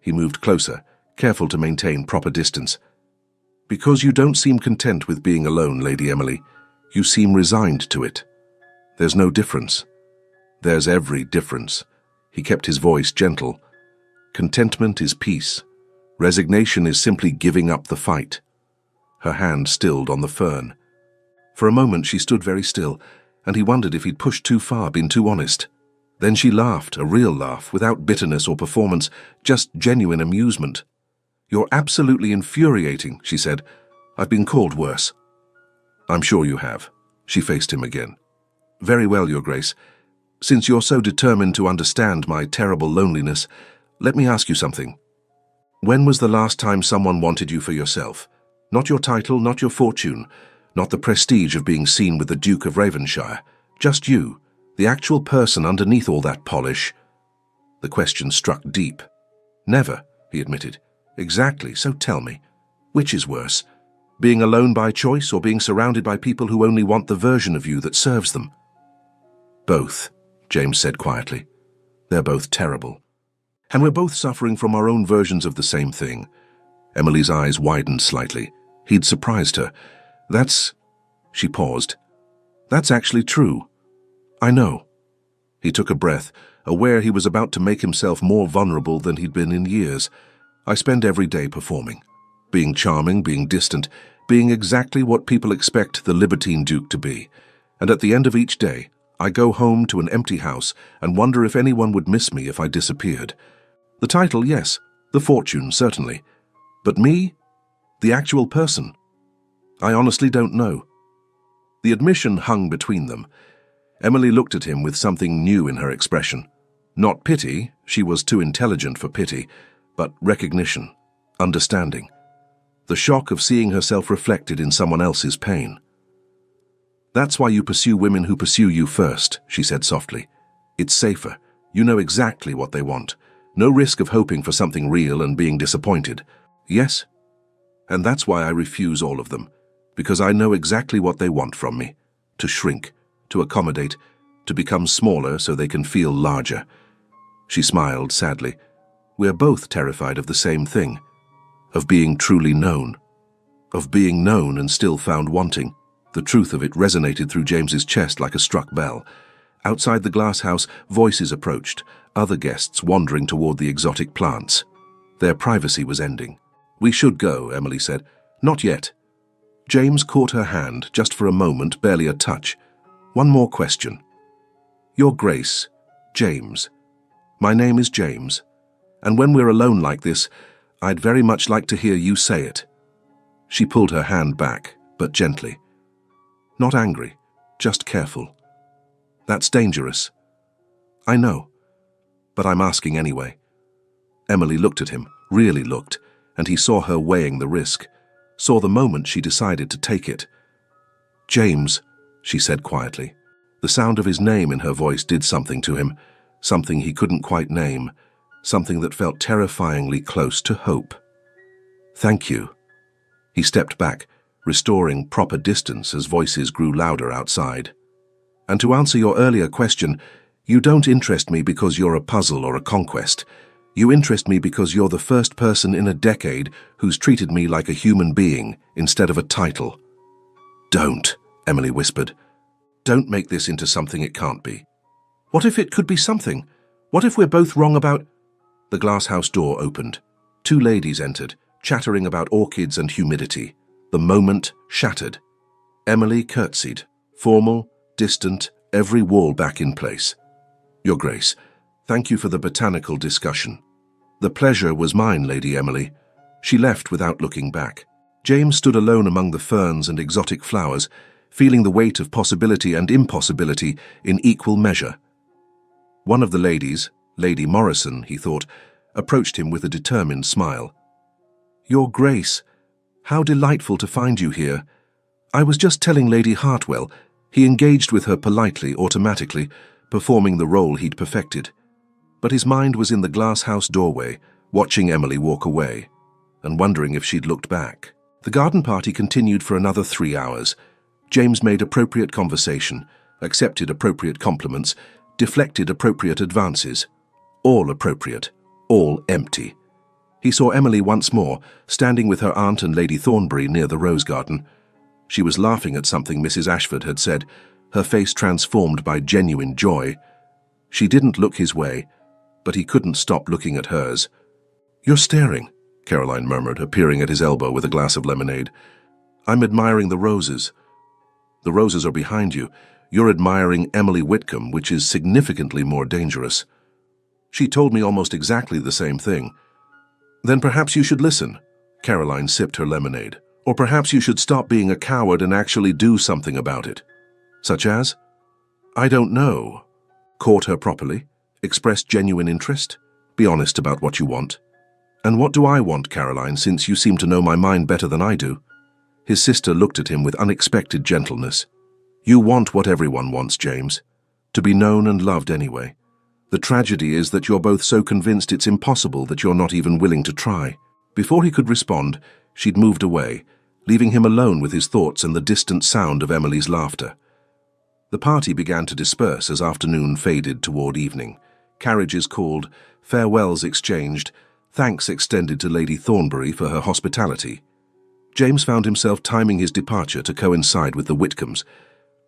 Speaker 1: He moved closer, careful to maintain proper distance. Because you don't seem content with being alone, Lady Emily. You seem resigned to it. There's no difference. There's every difference. He kept his voice gentle. Contentment is peace. Resignation is simply giving up the fight. Her hand stilled on the fern. For a moment she stood very still, and he wondered if he'd pushed too far, been too honest. Then she laughed, a real laugh, without bitterness or performance, just genuine amusement. You're absolutely infuriating, she said. I've been called worse. I'm sure you have. She faced him again. Very well, Your Grace. Since you're so determined to understand my terrible loneliness, let me ask you something. When was the last time someone wanted you for yourself? Not your title, not your fortune, not the prestige of being seen with the Duke of Ravenshire. Just you, the actual person underneath all that polish. The question struck deep. Never, he admitted. Exactly, so tell me, which is worse? Being alone by choice or being surrounded by people who only want the version of you that serves them? Both, James said quietly. They're both terrible. And we're both suffering from our own versions of the same thing. Emily's eyes widened slightly. He'd surprised her. She paused. That's actually true. I know. He took a breath, aware he was about to make himself more vulnerable than he'd been in years. I spend every day performing. Being charming, being distant, being exactly what people expect the Libertine Duke to be. And at the end of each day, I go home to an empty house and wonder if anyone would miss me if I disappeared. The title, yes. The fortune, certainly. But me? The actual person? I honestly don't know. The admission hung between them. Emily looked at him with something new in her expression. Not pity, she was too intelligent for pity, but recognition, understanding. The shock of seeing herself reflected in someone else's pain. That's why you pursue women who pursue you first, she said softly. It's safer. You know exactly what they want. No risk of hoping for something real and being disappointed. Yes? And that's why I refuse all of them. Because I know exactly what they want from me. To shrink, to accommodate, to become smaller so they can feel larger. She smiled sadly. We're both terrified of the same thing. Of being truly known. Of being known and still found wanting. The truth of it resonated through James's chest like a struck bell. Outside the glass house, voices approached, other guests wandering toward the exotic plants. Their privacy was ending. We should go, Emily said. Not yet. James caught her hand, just for a moment, barely a touch. One more question. Your Grace, James. My name is James, and when we're alone like this, I'd very much like to hear you say it. She pulled her hand back, but gently. Not angry, just careful. That's dangerous. I know, but I'm asking anyway. Emily looked at him, really looked, and he saw her weighing the risk, saw the moment she decided to take it. James, she said quietly. The sound of his name in her voice did something to him, something he couldn't quite name, something that felt terrifyingly close to hope. Thank you. He stepped back, restoring proper distance as voices grew louder outside. And to answer your earlier question, you don't interest me because you're a puzzle or a conquest. You interest me because you're the first person in a decade who's treated me like a human being instead of a title. Don't, Emily whispered. Don't make this into something it can't be. What if it could be something? What if we're both wrong about... The glasshouse door opened. Two ladies entered, chattering about orchids and humidity. The moment shattered. Emily curtsied, formal, distant, every wall back in place. Your Grace, thank you for the botanical discussion. The pleasure was mine, Lady Emily. She left without looking back. James stood alone among the ferns and exotic flowers, feeling the weight of possibility and impossibility in equal measure. One of the ladies, Lady Morrison, he thought, approached him with a determined smile. Your Grace, how delightful to find you here. I was just telling Lady Hartwell. He engaged with her politely, automatically, performing the role he'd perfected. But his mind was in the glass house doorway, watching Emily walk away. and wondering if she'd looked back. The garden party continued for another 3 hours. James made appropriate conversation, accepted appropriate compliments, deflected appropriate advances. All appropriate, all empty. He saw Emily once more, standing with her aunt and Lady Thornbury near the rose garden. She was laughing at something Mrs. Ashford had said, her face transformed by genuine joy. She didn't look his way, but he couldn't stop looking at hers. "You're staring," Caroline murmured, appearing at his elbow with a glass of lemonade. "I'm admiring the roses." "The roses are behind you. You're admiring Emily Whitcomb, which is significantly more dangerous." "She told me almost exactly the same thing." "Then perhaps you should listen." Caroline sipped her lemonade. "Or perhaps you should stop being a coward and actually do something about it." "Such as?" "I don't know." "Court her properly. Express genuine interest. Be honest about what you want." "And what do I want, Caroline, since you seem to know my mind better than I do?" His sister looked at him with unexpected gentleness. "You want what everyone wants, James. To be known and loved anyway. The tragedy is that you're both so convinced it's impossible that you're not even willing to try." Before he could respond, she'd moved away, leaving him alone with his thoughts and the distant sound of Emily's laughter. The party began to disperse as afternoon faded toward evening. Carriages called, farewells exchanged, thanks extended to Lady Thornbury for her hospitality. James found himself timing his departure to coincide with the Whitcombs.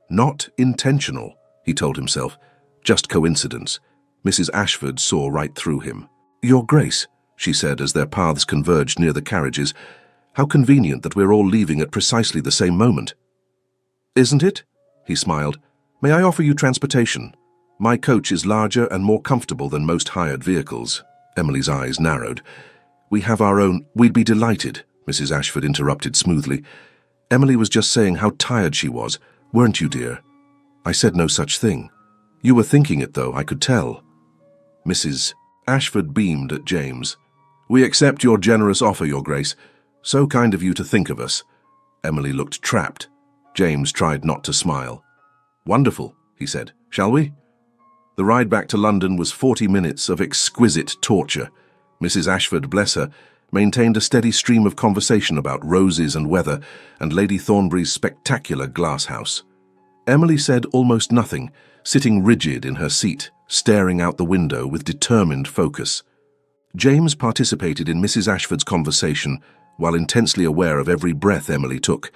Speaker 1: Not intentional, he told himself, just coincidence. Mrs. Ashford saw right through him. "Your Grace," she said as their paths converged near the carriages, "how convenient that we're all leaving at precisely the same moment." "Isn't it?" he smiled. "May I offer you transportation? My coach is larger and more comfortable than most hired vehicles." Emily's eyes narrowed. "We have our own—" "We'd be delighted," Mrs. Ashford interrupted smoothly. "Emily was just saying how tired she was, weren't you, dear?" "I said no such thing." "You were thinking it, though, I could tell." Mrs. Ashford beamed at James. "We accept your generous offer, Your Grace. So kind of you to think of us." Emily looked trapped. James tried not to smile. "Wonderful," he said. "Shall we?" The ride back to London was 40 minutes of exquisite torture. Mrs. Ashford, bless her, maintained a steady stream of conversation about roses and weather and Lady Thornbury's spectacular glass house. Emily said almost nothing, sitting rigid in her seat, staring out the window with determined focus. James participated in Mrs. Ashford's conversation while intensely aware of every breath Emily took,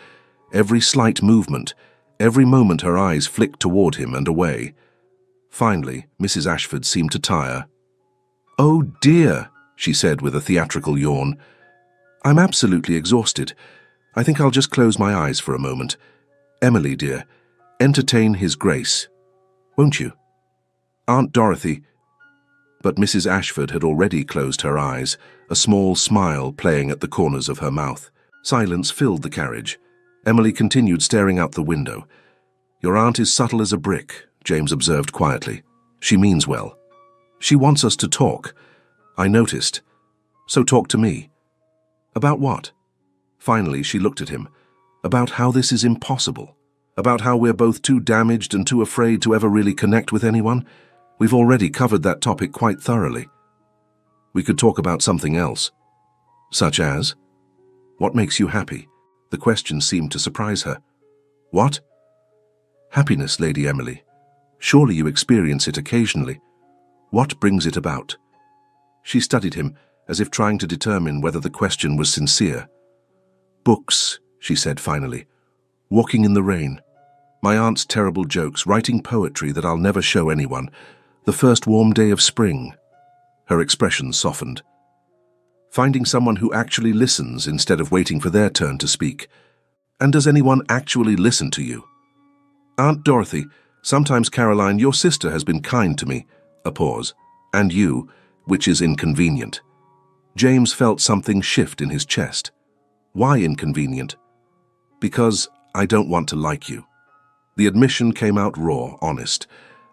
Speaker 1: every slight movement, every moment her eyes flicked toward him and away. Finally, Mrs. Ashford seemed to tire. "Oh dear," she said with a theatrical yawn. "I'm absolutely exhausted. I think I'll just close my eyes for a moment. Emily, dear, entertain His Grace. Won't you? Aunt Dorothy—" But Mrs. Ashford had already closed her eyes, a small smile playing at the corners of her mouth. Silence filled the carriage. Emily continued staring out the window. "Your aunt is subtle as a brick," James observed quietly. "She means well. She wants us to talk. I noticed. So talk to me." "About what?" Finally, she looked at him. "About how this is impossible. About how we're both too damaged and too afraid to ever really connect with anyone. We've already covered that topic quite thoroughly. We could talk about something else." "Such as?" "What makes you happy?" The question seemed to surprise her. "What?" "Happiness, Lady Emily. Surely you experience it occasionally. What brings it about?" She studied him, as if trying to determine whether the question was sincere. "Books," she said finally. "Walking in the rain. My aunt's terrible jokes, writing poetry that I'll never show anyone. The first warm day of spring." Her expression softened. "Finding someone who actually listens instead of waiting for their turn to speak. And does anyone actually listen to you?" "Aunt Dorothy, sometimes Caroline, your sister has been kind to me." A pause. "And you, which is inconvenient." James felt something shift in his chest. "Why inconvenient?" "Because I don't want to like you." The admission came out raw, honest.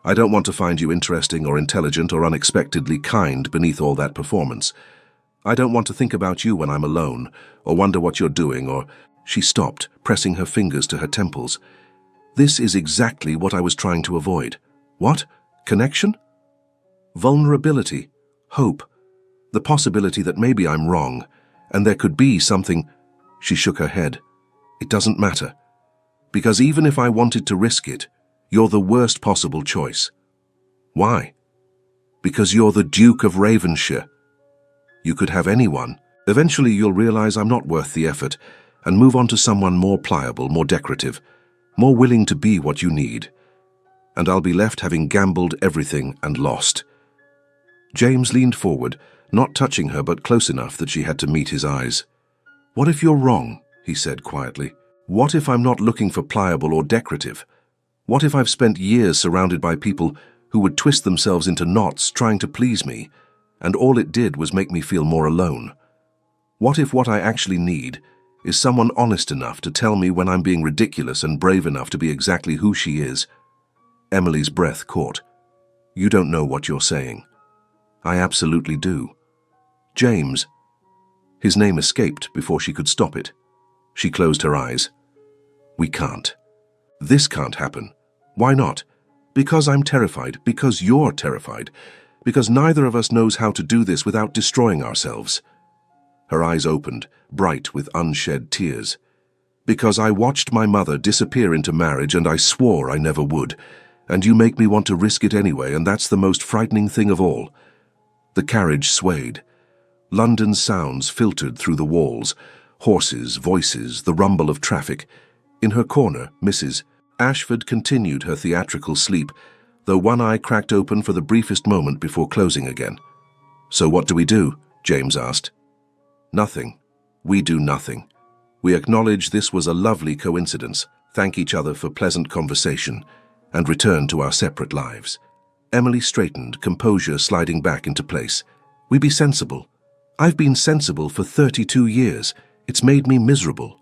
Speaker 1: "I don't want to find you interesting or intelligent or unexpectedly kind beneath all that performance. I don't want to think about you when I'm alone, or wonder what you're doing, or—" She stopped, pressing her fingers to her temples. "This is exactly what I was trying to avoid." "What? Connection?" "Vulnerability. Hope. The possibility that maybe I'm wrong, And there could be something. She shook her head. It doesn't matter. Because even if I wanted to risk it, you're the worst possible choice. Why? Because you're the Duke of Ravenshire. You could have anyone. Eventually you'll realize I'm not worth the effort and move on to someone more pliable, more decorative, more willing to be what you need. And I'll be left having gambled everything and lost. James leaned forward, not touching her but close enough that she had to meet his eyes. What if you're wrong? He said quietly. What if I'm not looking for pliable or decorative? What if I've spent years surrounded by people who would twist themselves into knots trying to please me, and all it did was make me feel more alone? What if what I actually need is someone honest enough to tell me when I'm being ridiculous and brave enough to be exactly who she is? Emily's breath caught. You don't know what you're saying. I absolutely do. James. His name escaped before she could stop it. She closed her eyes. We can't. This can't happen. Why not? Because I'm terrified, because you're terrified, because neither of us knows how to do this without destroying ourselves. Her eyes opened, bright with unshed tears. Because I watched my mother disappear into marriage and I swore I never would, and you make me want to risk it anyway, and that's the most frightening thing of all. The carriage swayed. London's sounds filtered through the walls, horses, voices, the rumble of traffic. In her corner, Mrs. Ashford continued her theatrical sleep, though one eye cracked open for the briefest moment before closing again. So what do we do? James asked. Nothing. We do nothing. We acknowledge this was a lovely coincidence, thank each other for pleasant conversation, and return to our separate lives. Emily straightened, composure sliding back into place. We be sensible. I've been sensible for 32 years. It's made me miserable.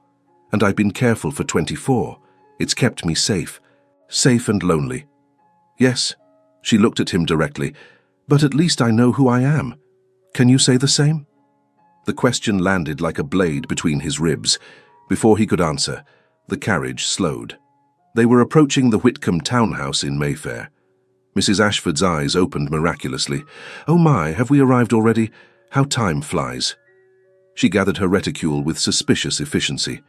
Speaker 1: And I've been careful for 24. It's kept me safe and lonely. Yes, she looked at him directly, but at least I know who I am. Can you say the same? The question landed like a blade between his ribs. Before he could answer, the carriage slowed. They were approaching the Whitcomb townhouse in Mayfair. Mrs. Ashford's eyes opened miraculously. Oh my, have we arrived already? How time flies. She gathered her reticule with suspicious efficiency.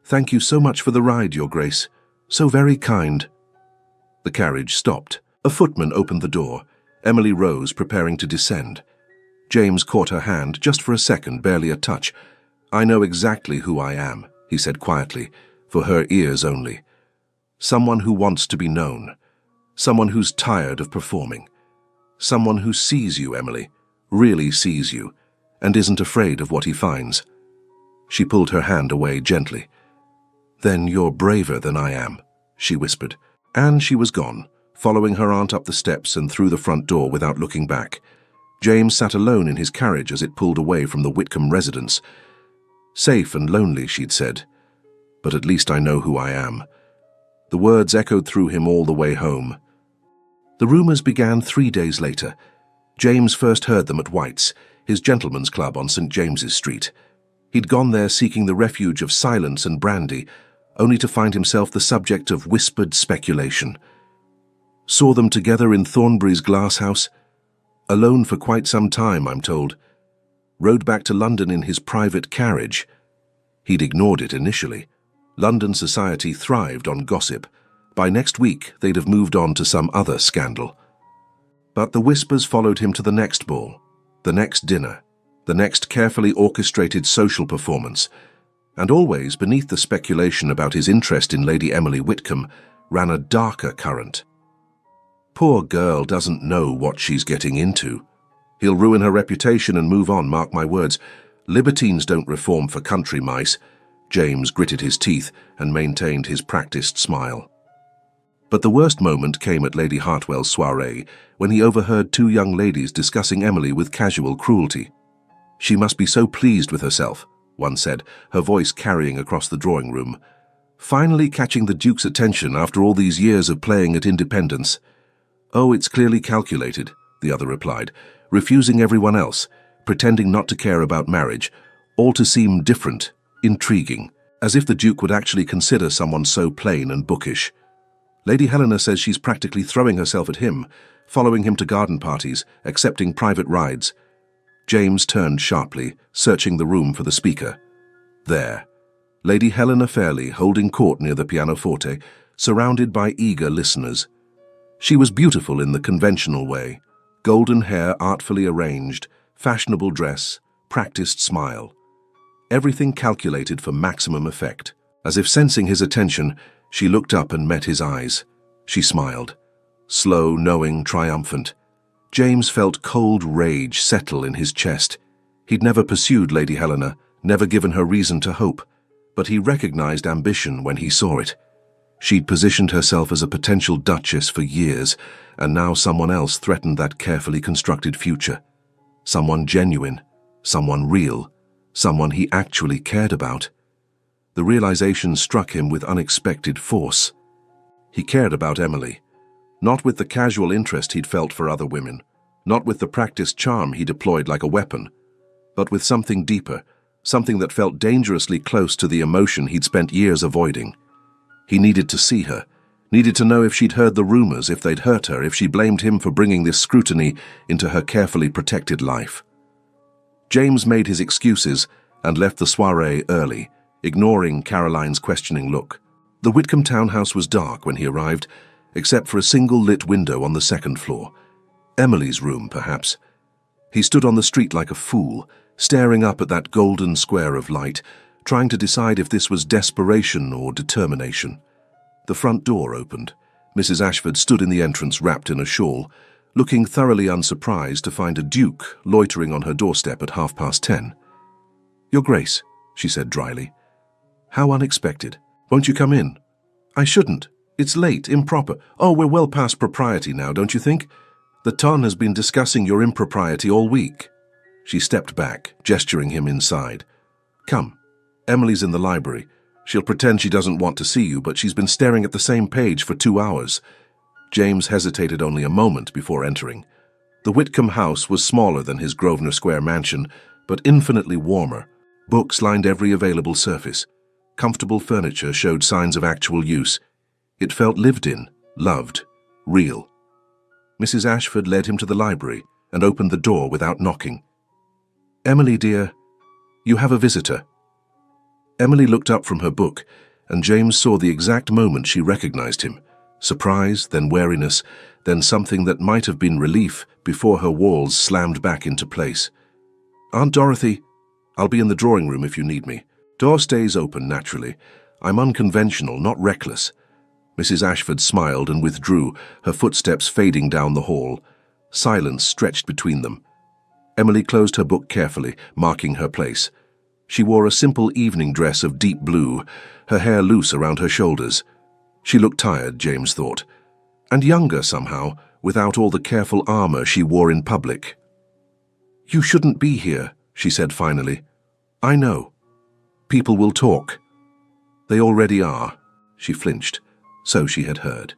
Speaker 1: Thank you so much for the ride, Your Grace. So very kind. The carriage stopped. A footman opened the door. Emily rose, preparing to descend. James caught her hand, just for a second, barely a touch. I know exactly who I am, he said quietly, for her ears only. Someone who wants to be known. Someone who's tired of performing. Someone who sees you, Emily, really sees you, and isn't afraid of what he finds. She pulled her hand away gently. Then you're braver than I am, she whispered, and she was gone, following her aunt up the steps and through the front door without looking back. James sat alone in his carriage as it pulled away from the Whitcomb residence. Safe and lonely, she'd said, but at least I know who I am. The words echoed through him all the way home. The rumours began 3 days later. James first heard them at White's, his gentleman's club on St. James's Street. He'd gone there seeking the refuge of silence and brandy, only to find himself the subject of whispered speculation. Saw them together in Thornbury's glasshouse. Alone for quite some time, I'm told. Rode back to London in his private carriage. He'd ignored it initially. London society thrived on gossip. By next week, they'd have moved on to some other scandal. But the whispers followed him to the next ball, the next dinner, the next carefully orchestrated social performance, and always beneath the speculation about his interest in Lady Emily Whitcomb ran a darker current. Poor girl doesn't know what she's getting into. He'll ruin her reputation and move on, mark my words. Libertines don't reform for country mice. James gritted his teeth and maintained his practiced smile. But the worst moment came at Lady Hartwell's soirée, when he overheard two young ladies discussing Emily with casual cruelty. She must be so pleased with herself, one said, her voice carrying across the drawing room. Finally catching the Duke's attention after all these years of playing at independence. Oh, it's clearly calculated, the other replied, refusing everyone else, pretending not to care about marriage, all to seem different, intriguing, as if the Duke would actually consider someone so plain and bookish. Lady Helena says she's practically throwing herself at him, following him to garden parties, accepting private rides. James turned sharply, searching the room for the speaker. There, Lady Helena Fairley holding court near the pianoforte, surrounded by eager listeners. She was beautiful in the conventional way, golden hair artfully arranged, fashionable dress, practiced smile. Everything calculated for maximum effect. As if sensing his attention, she looked up and met his eyes. She smiled. Slow, knowing, triumphant. James felt cold rage settle in his chest. He'd never pursued Lady Helena, never given her reason to hope, but he recognized ambition when he saw it. She'd positioned herself as a potential duchess for years, and now someone else threatened that carefully constructed future. Someone genuine, someone real, someone he actually cared about. The realization struck him with unexpected force. He cared about Emily, not with the casual interest he'd felt for other women, not with the practiced charm he deployed like a weapon, but with something deeper, something that felt dangerously close to the emotion he'd spent years avoiding. He needed to see her, needed to know if she'd heard the rumors, if they'd hurt her, if she blamed him for bringing this scrutiny into her carefully protected life. James made his excuses and left the soiree early, ignoring Caroline's questioning look. The Whitcomb townhouse was dark when he arrived, except for a single lit window on the second floor. Emily's room, perhaps. He stood on the street like a fool, staring up at that golden square of light, trying to decide if this was desperation or determination. The front door opened. Mrs. Ashford stood in the entrance wrapped in a shawl, looking thoroughly unsurprised to find a duke loitering on her doorstep at 10:30. "Your Grace," she said dryly. "How unexpected. Won't you come in?" "I shouldn't. It's late, improper. Oh, we're well past propriety now, don't you think? The ton has been discussing your impropriety all week." She stepped back, gesturing him inside. "Come. Emily's in the library. She'll pretend she doesn't want to see you, but she's been staring at the same page for 2 hours. James hesitated only a moment before entering. The Whitcomb house was smaller than his Grosvenor Square mansion, but infinitely warmer. Books lined every available surface. Comfortable furniture showed signs of actual use. It felt lived in, loved, real. Mrs. Ashford led him to the library and opened the door without knocking. "Emily, dear, you have a visitor." Emily looked up from her book, and James saw the exact moment she recognized him. Surprise, then wariness, then something that might have been relief before her walls slammed back into place. "Aunt Dorothy, I'll be in the drawing room if you need me. Door stays open, naturally. I'm unconventional, not reckless." Mrs. Ashford smiled and withdrew, her footsteps fading down the hall. Silence stretched between them. Emily closed her book carefully, marking her place. She wore a simple evening dress of deep blue, her hair loose around her shoulders. She looked tired, James thought, and younger somehow, without all the careful armor she wore in public. "You shouldn't be here," she said finally. "I know. People will talk." "They already are." She flinched. So she had heard.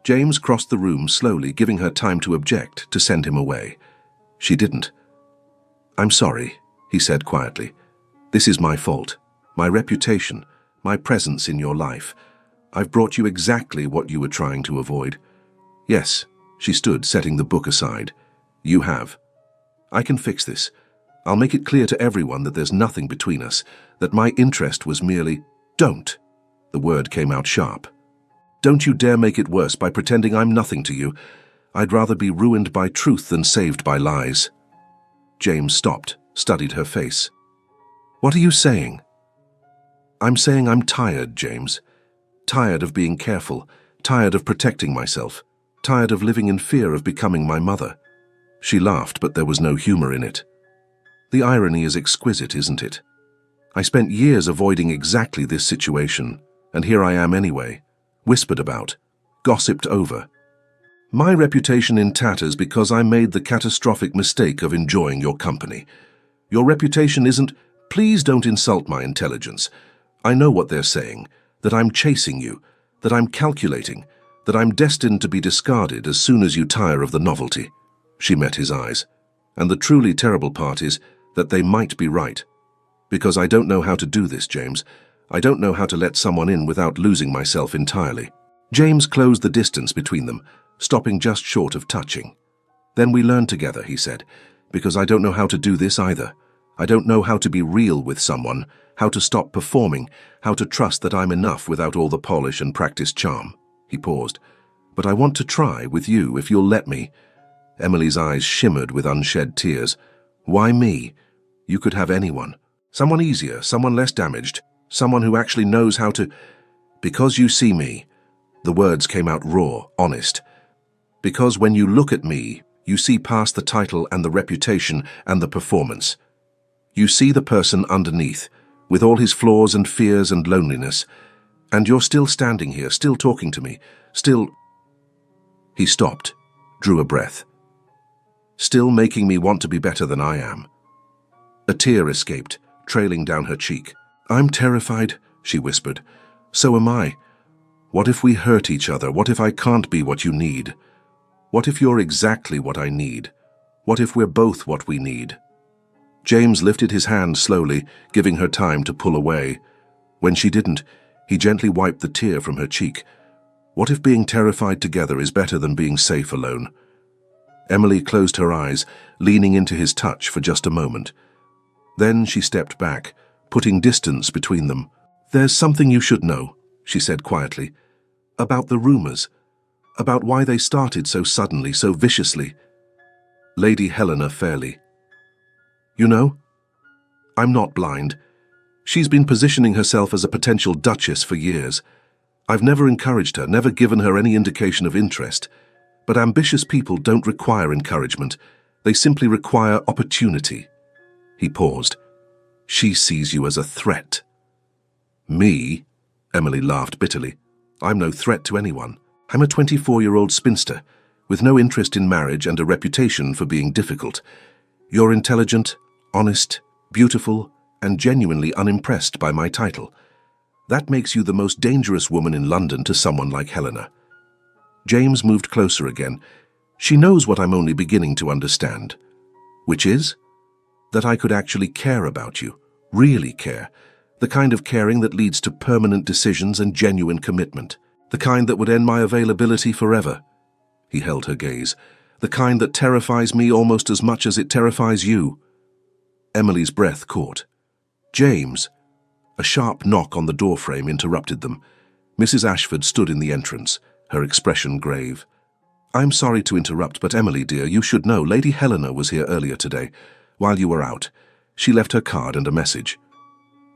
Speaker 1: James crossed the room slowly, giving her time to object, to send him away. She didn't. "I'm sorry," he said quietly. "This is my fault. My reputation, my presence in your life. I've brought you exactly what you were trying to avoid." "Yes," she stood, setting the book aside. "You have. I can fix this. I'll make it clear to everyone that there's nothing between us, that my interest was merely—" "Don't!" The word came out sharp. "Don't you dare make it worse by pretending I'm nothing to you. I'd rather be ruined by truth than saved by lies." James stopped, studied her face. "What are you saying?" "I'm saying I'm tired, James. Tired of being careful, tired of protecting myself, tired of living in fear of becoming my mother." She laughed, but there was no humor in it. "The irony is exquisite, isn't it? I spent years avoiding exactly this situation, and here I am anyway, whispered about, gossiped over. My reputation in tatters because I made the catastrophic mistake of enjoying your company. Your reputation isn't— Please don't insult my intelligence. I know what they're saying, that I'm chasing you, that I'm calculating, that I'm destined to be discarded as soon as you tire of the novelty." She met his eyes. "And the truly terrible part is that they might be right. Because I don't know how to do this, James. I don't know how to let someone in without losing myself entirely." James closed the distance between them, stopping just short of touching. "Then we learn together," he said. Because I don't know how to do this either. I don't know how to be real with someone, how to stop performing, how to trust that I'm enough without all the polish and practiced charm. He paused. But I want to try with you, if you'll let me. Emily's eyes shimmered with unshed tears. Why me? You could have anyone. Someone easier, someone less damaged, someone who actually knows how to... Because you see me. The words came out raw, honest. Because when you look at me, you see past the title and the reputation and the performance. You see the person underneath, with all his flaws and fears and loneliness. And you're still standing here, still talking to me, still... He stopped, drew a breath. Still making me want to be better than I am. A tear escaped, trailing down her cheek. I'm terrified, she whispered. So am I. What if we hurt each other? What if I can't be what you need? What if you're exactly what I need? What if we're both what we need? James lifted his hand slowly, giving her time to pull away. When she didn't, he gently wiped the tear from her cheek. What if being terrified together is better than being safe alone? Emily closed her eyes, leaning into his touch for just a moment. Then she stepped back, putting distance between them. There's something you should know, she said quietly. About the rumors. About why they started so suddenly, so viciously. Lady Helena Fairley. You know, I'm not blind. She's been positioning herself as a potential duchess for years. I've never encouraged her, never given her any indication of interest. But ambitious people don't require encouragement. They simply require opportunity. He paused. She sees you as a threat. Me? Emily laughed bitterly. I'm no threat to anyone. I'm a 24-year-old spinster, with no interest in marriage and a reputation for being difficult. You're intelligent, honest, beautiful, and genuinely unimpressed by my title. That makes you the most dangerous woman in London to someone like Helena. James moved closer again. She knows what I'm only beginning to understand. Which is? That I could actually care about you, really care. The kind of caring that leads to permanent decisions and genuine commitment. The kind that would end my availability forever. He held her gaze. The kind that terrifies me almost as much as it terrifies you. Emily's breath caught. James! A sharp knock on the doorframe interrupted them. Mrs. Ashford stood in the entrance, her expression grave. I'm sorry to interrupt, but Emily, dear, you should know Lady Helena was here earlier today, while you were out. She left her card and a message.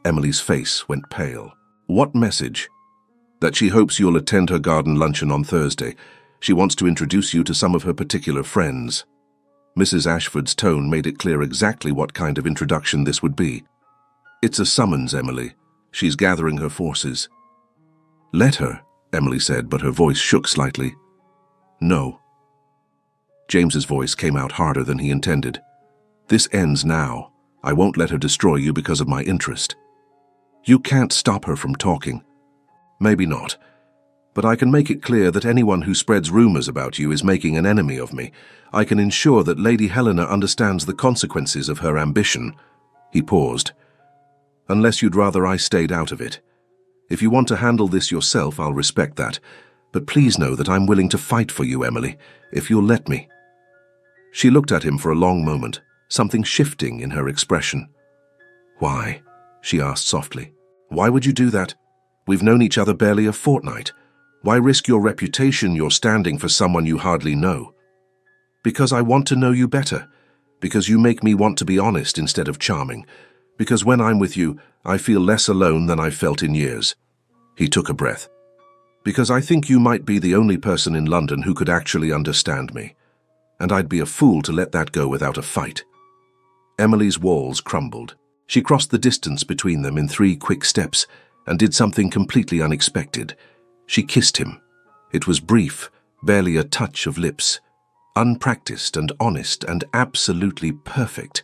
Speaker 1: Emily's face went pale. What message? That she hopes you'll attend her garden luncheon on Thursday. She wants to introduce you to some of her particular friends. Mrs. Ashford's tone made it clear exactly what kind of introduction this would be. It's a summons, Emily. She's gathering her forces. Let her, Emily said, but her voice shook slightly. No. James's voice came out harder than he intended. This ends now. I won't let her destroy you because of my interest. You can't stop her from talking. Maybe not. But I can make it clear that anyone who spreads rumors about you is making an enemy of me. I can ensure that Lady Helena understands the consequences of her ambition. He paused. Unless you'd rather I stayed out of it. If you want to handle this yourself, I'll respect that. But please know that I'm willing to fight for you, Emily, if you'll let me. She looked at him for a long moment, something shifting in her expression. Why? She asked softly. Why would you do that? We've known each other barely a fortnight. Why risk your reputation, your standing for someone you hardly know? Because I want to know you better. Because you make me want to be honest instead of charming. Because when I'm with you, I feel less alone than I've felt in years. He took a breath. Because I think you might be the only person in London who could actually understand me. And I'd be a fool to let that go without a fight. Emily's walls crumbled. She crossed the distance between them in 3 quick steps and did something completely unexpected. She kissed him. It was brief, barely a touch of lips. Unpracticed and honest and absolutely perfect.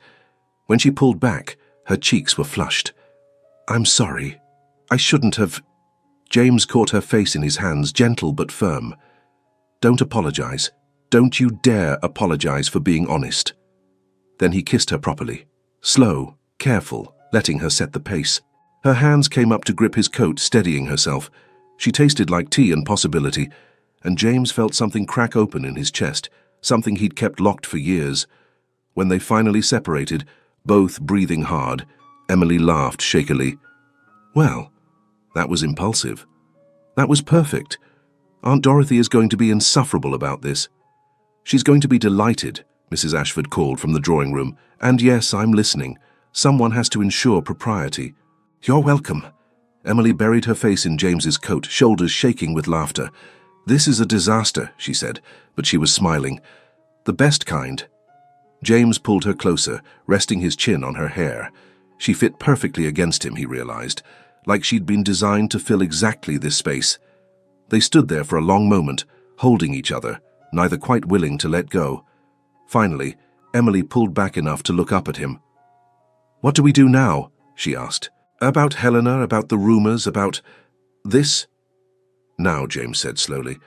Speaker 1: When she pulled back, her cheeks were flushed. I'm sorry. I shouldn't have... James caught her face in his hands, gentle but firm. Don't apologize. Don't you dare apologize for being honest. Then he kissed her properly. Slow, careful, letting her set the pace. Her hands came up to grip his coat, steadying herself. She tasted like tea and possibility, and James felt something crack open in his chest, something he'd kept locked for years. When they finally separated, both breathing hard, Emily laughed shakily. Well, that was impulsive. That was perfect. Aunt Dorothy is going to be insufferable about this. She's going to be delighted, Mrs. Ashford called from the drawing room. And yes, I'm listening. Someone has to ensure propriety. You're welcome. Emily buried her face in James's coat, shoulders shaking with laughter. This is a disaster, she said, but she was smiling. The best kind. James pulled her closer, resting his chin on her hair. She fit perfectly against him, he realized, like she'd been designed to fill exactly this space. They stood there for a long moment, holding each other, neither quite willing to let go. Finally, Emily pulled back enough to look up at him. What do we do now? She asked. About Helena, about the rumors, about this? Now, James said slowly,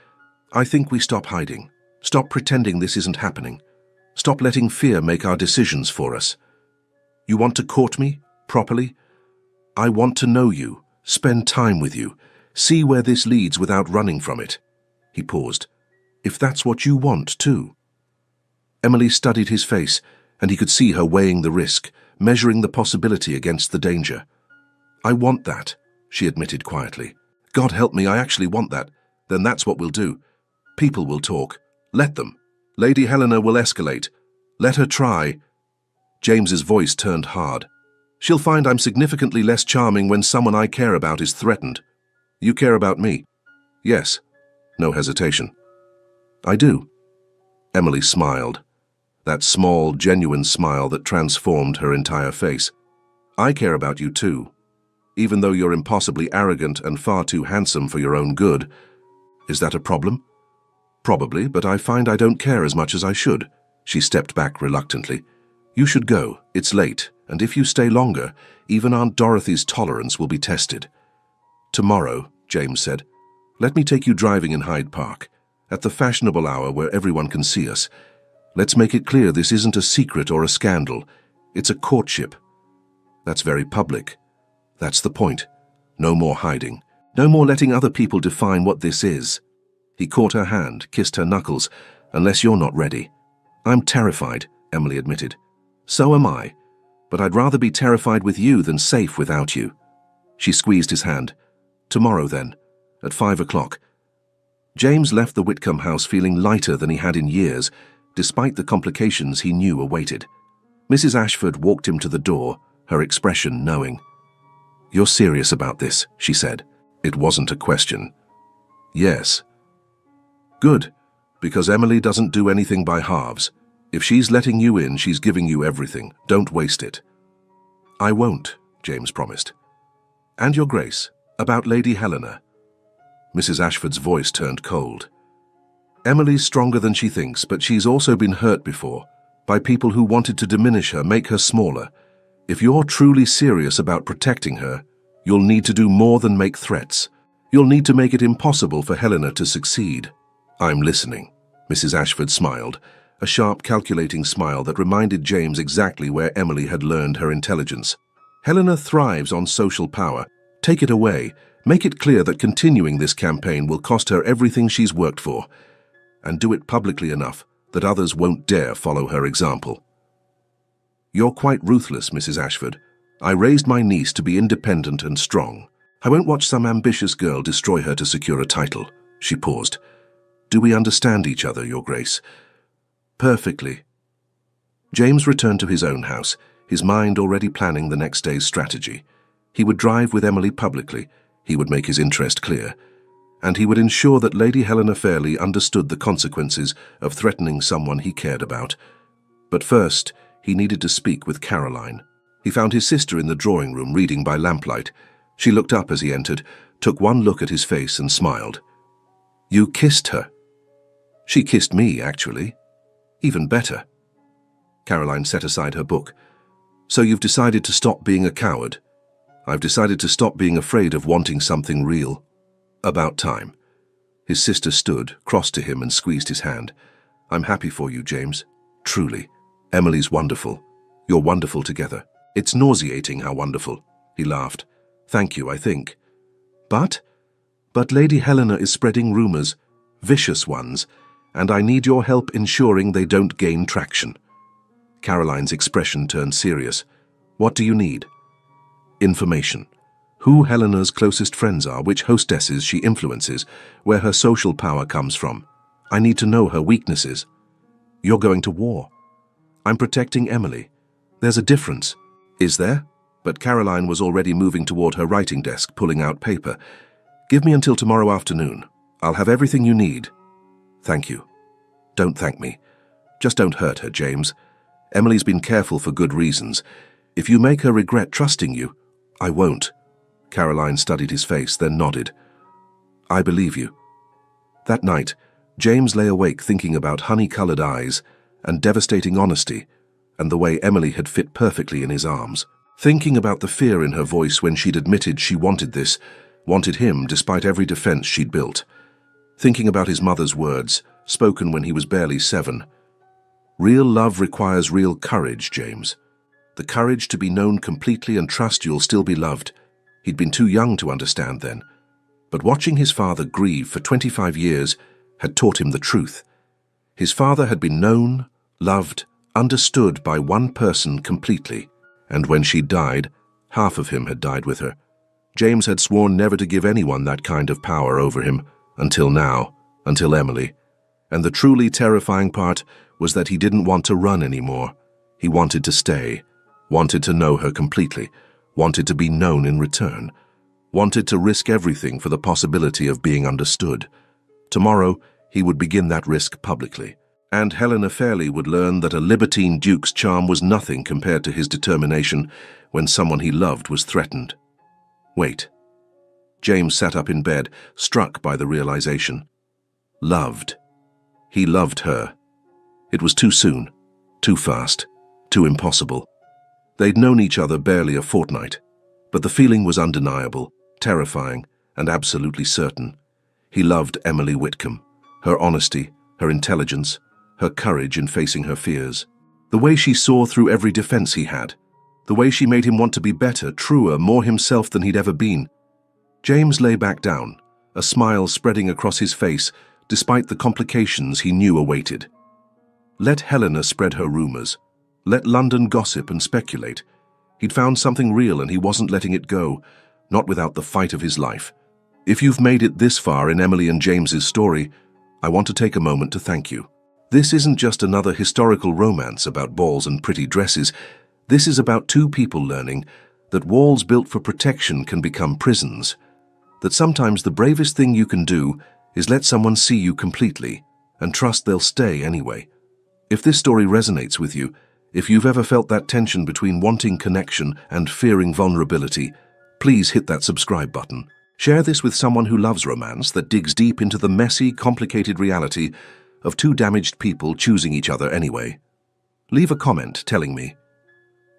Speaker 1: I think we stop hiding. Stop pretending this isn't happening. Stop letting fear make our decisions for us. You want to court me, properly? I want to know you, spend time with you, see where this leads without running from it. He paused. If that's what you want, too. Emily studied his face, and he could see her weighing the risk, measuring the possibility against the danger. I want that, she admitted quietly. God help me, I actually want that. Then that's what we'll do. People will talk. Let them. Lady Helena will escalate. Let her try. James's voice turned hard. She'll find I'm significantly less charming when someone I care about is threatened. You care about me? Yes. No hesitation. I do. Emily smiled. That small, genuine smile that transformed her entire face. I care about you too. Even though you're impossibly arrogant and far too handsome for your own good. Is that a problem? Probably, but I find I don't care as much as I should. She stepped back reluctantly. You should go. It's late, and if you stay longer, even Aunt Dorothy's tolerance will be tested. Tomorrow, James said, let me take you driving in Hyde Park, at the fashionable hour where everyone can see us. Let's make it clear this isn't a secret or a scandal. It's a courtship. That's very public. That's the point. No more hiding. No more letting other people define what this is. He caught her hand, kissed her knuckles. Unless you're not ready. I'm terrified, Emily admitted. So am I. But I'd rather be terrified with you than safe without you. She squeezed his hand. Tomorrow then, at 5 o'clock. James left the Whitcomb house feeling lighter than he had in years, despite the complications he knew awaited. Mrs. Ashford walked him to the door, her expression knowing. You're serious about this, she said. It wasn't a question. Yes. Good, because Emily doesn't do anything by halves. If she's letting you in, she's giving you everything. Don't waste it. I won't, James promised. And Your Grace, about Lady Helena. Mrs. Ashford's voice turned cold. Emily's stronger than she thinks, but she's also been hurt before, by people who wanted to diminish her, make her smaller. If you're truly serious about protecting her, you'll need to do more than make threats. You'll need to make it impossible for Helena to succeed. I'm listening, Mrs. Ashford smiled, a sharp, calculating smile that reminded James exactly where Emily had learned her intelligence. Helena thrives on social power. Take it away. Make it clear that continuing this campaign will cost her everything she's worked for. And do it publicly enough that others won't dare follow her example. You're quite ruthless, Mrs. Ashford. I raised my niece to be independent and strong. I won't watch some ambitious girl destroy her to secure a title. She paused. Do we understand each other, Your Grace? Perfectly. James returned to his own house, his mind already planning the next day's strategy. He would drive with Emily publicly, he would make his interest clear, and he would ensure that Lady Helena Fairley understood the consequences of threatening someone he cared about. But first, he needed to speak with Caroline. He found his sister in the drawing room reading by lamplight. She looked up as he entered, took one look at his face and smiled. You kissed her. She kissed me, actually. Even better. Caroline set aside her book. So you've decided to stop being a coward. I've decided to stop being afraid of wanting something real. About time. His sister stood, crossed to him and squeezed his hand. I'm happy for you, James. Truly. Emily's wonderful. You're wonderful together. It's nauseating how wonderful. He laughed. Thank you, I think. But Lady Helena is spreading rumors, vicious ones, and I need your help ensuring they don't gain traction. Caroline's expression turned serious. "What do you need?" "Information. Who Helena's closest friends are, which hostesses she influences, where her social power comes from. I need to know her weaknesses." "You're going to war." "I'm protecting Emily. There's a difference." "Is there?" But Caroline was already moving toward her writing desk, pulling out paper. "Give me until tomorrow afternoon. I'll have everything you need." "Thank you." "Don't thank me. Just don't hurt her, James. Emily's been careful for good reasons. If you make her regret trusting you—" "I won't." Caroline studied his face, then nodded. "I believe you." That night, James lay awake thinking about honey-colored eyes and devastating honesty and the way Emily had fit perfectly in his arms. Thinking about the fear in her voice when she'd admitted she wanted this, wanted him despite every defense she'd built. Thinking about his mother's words, spoken when he was barely 7. "Real love requires real courage, James. The courage to be known completely and trust you'll still be loved." He'd been too young to understand then, but watching his father grieve for 25 years had taught him the truth. His father had been known, loved, understood by one person completely, and when she died, half of him had died with her. James had sworn never to give anyone that kind of power over him, until now, until Emily. And the truly terrifying part was that he didn't want to run anymore. He wanted to stay, wanted to know her completely, wanted to be known in return, wanted to risk everything for the possibility of being understood. Tomorrow, he would begin that risk publicly, and Helena Fairley would learn that a libertine duke's charm was nothing compared to his determination when someone he loved was threatened. Wait. James sat up in bed, struck by the realization. Loved. He loved her. It was too soon, too fast, too impossible. They'd known each other barely a fortnight, but the feeling was undeniable, terrifying, and absolutely certain. He loved Emily Whitcomb, her honesty, her intelligence, her courage in facing her fears. The way she saw through every defense he had. The way she made him want to be better, truer, more himself than he'd ever been. James lay back down, a smile spreading across his face, despite the complications he knew awaited. Let Helena spread her rumors. Let London gossip and speculate. He'd found something real and he wasn't letting it go, not without the fight of his life. If you've made it this far in Emily and James's story, I want to take a moment to thank you. This isn't just another historical romance about balls and pretty dresses. This is about two people learning that walls built for protection can become prisons, that sometimes the bravest thing you can do is let someone see you completely and trust they'll stay anyway. If this story resonates with you, if you've ever felt that tension between wanting connection and fearing vulnerability, please hit that subscribe button. Share this with someone who loves romance that digs deep into the messy, complicated reality of two damaged people choosing each other anyway. Leave a comment telling me,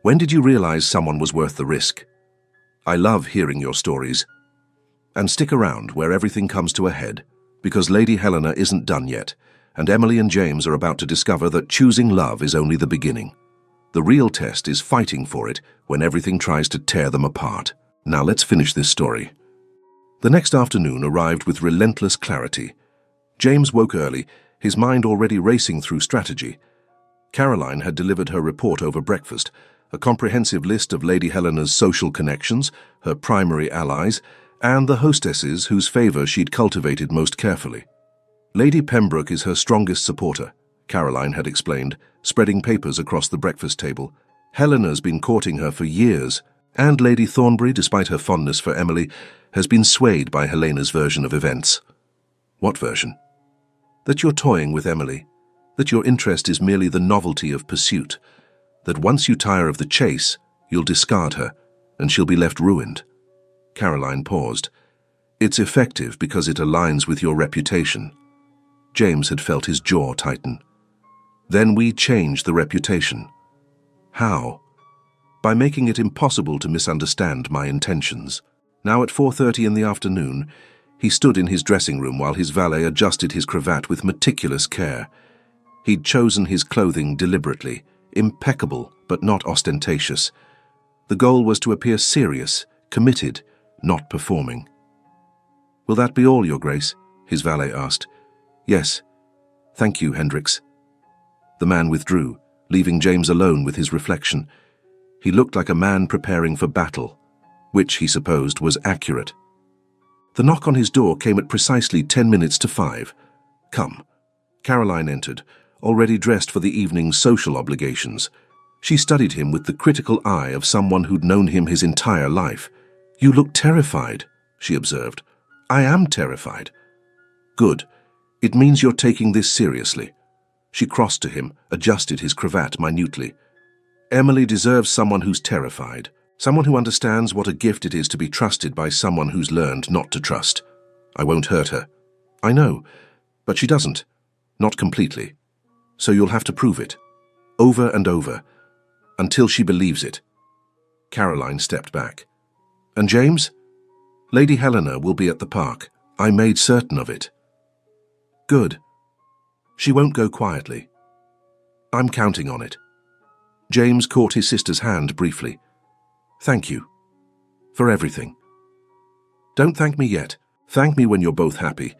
Speaker 1: when did you realize someone was worth the risk? I love hearing your stories. And stick around where everything comes to a head, because Lady Helena isn't done yet, and Emily and James are about to discover that choosing love is only the beginning. The real test is fighting for it when everything tries to tear them apart. Now let's finish this story. The next afternoon arrived with relentless clarity. James woke early, his mind already racing through strategy. Caroline had delivered her report over breakfast, a comprehensive list of Lady Helena's social connections, her primary allies, and the hostesses whose favor she'd cultivated most carefully. Lady Pembroke is her strongest supporter, Caroline had explained, spreading papers across the breakfast table. Helena's been courting her for years, and Lady Thornbury, despite her fondness for Emily, has been swayed by Helena's version of events. What version? That you're toying with Emily, that your interest is merely the novelty of pursuit, that once you tire of the chase, you'll discard her, and she'll be left ruined. Caroline paused. It's effective because it aligns with your reputation. James had felt his jaw tighten. Then we change the reputation. How? By making it impossible to misunderstand my intentions. Now at 4:30 in the afternoon, he stood in his dressing room while his valet adjusted his cravat with meticulous care. He'd chosen his clothing deliberately, impeccable but not ostentatious. The goal was to appear serious, committed, not performing. Will that be all, Your Grace? His valet asked. Yes. Thank you, Hendricks. The man withdrew, leaving James alone with his reflection. He looked like a man preparing for battle, which he supposed was accurate. The knock on his door came at precisely 10 minutes to 5. "Come." Caroline entered, already dressed for the evening's social obligations. She studied him with the critical eye of someone who'd known him his entire life. "You look terrified," she observed. "I am terrified." "Good. It means you're taking this seriously." She crossed to him, adjusted his cravat minutely. "Emily deserves someone who's terrified, someone who understands what a gift it is to be trusted by someone who's learned not to trust. I won't hurt her." "I know, but she doesn't. Not completely. So you'll have to prove it. Over and over. Until she believes it." Caroline stepped back. "And James?" "Lady Helena will be at the park. I made certain of it." "Good. She won't go quietly. I'm counting on it." James caught his sister's hand briefly. "Thank you. For everything." "Don't thank me yet. Thank me when you're both happy,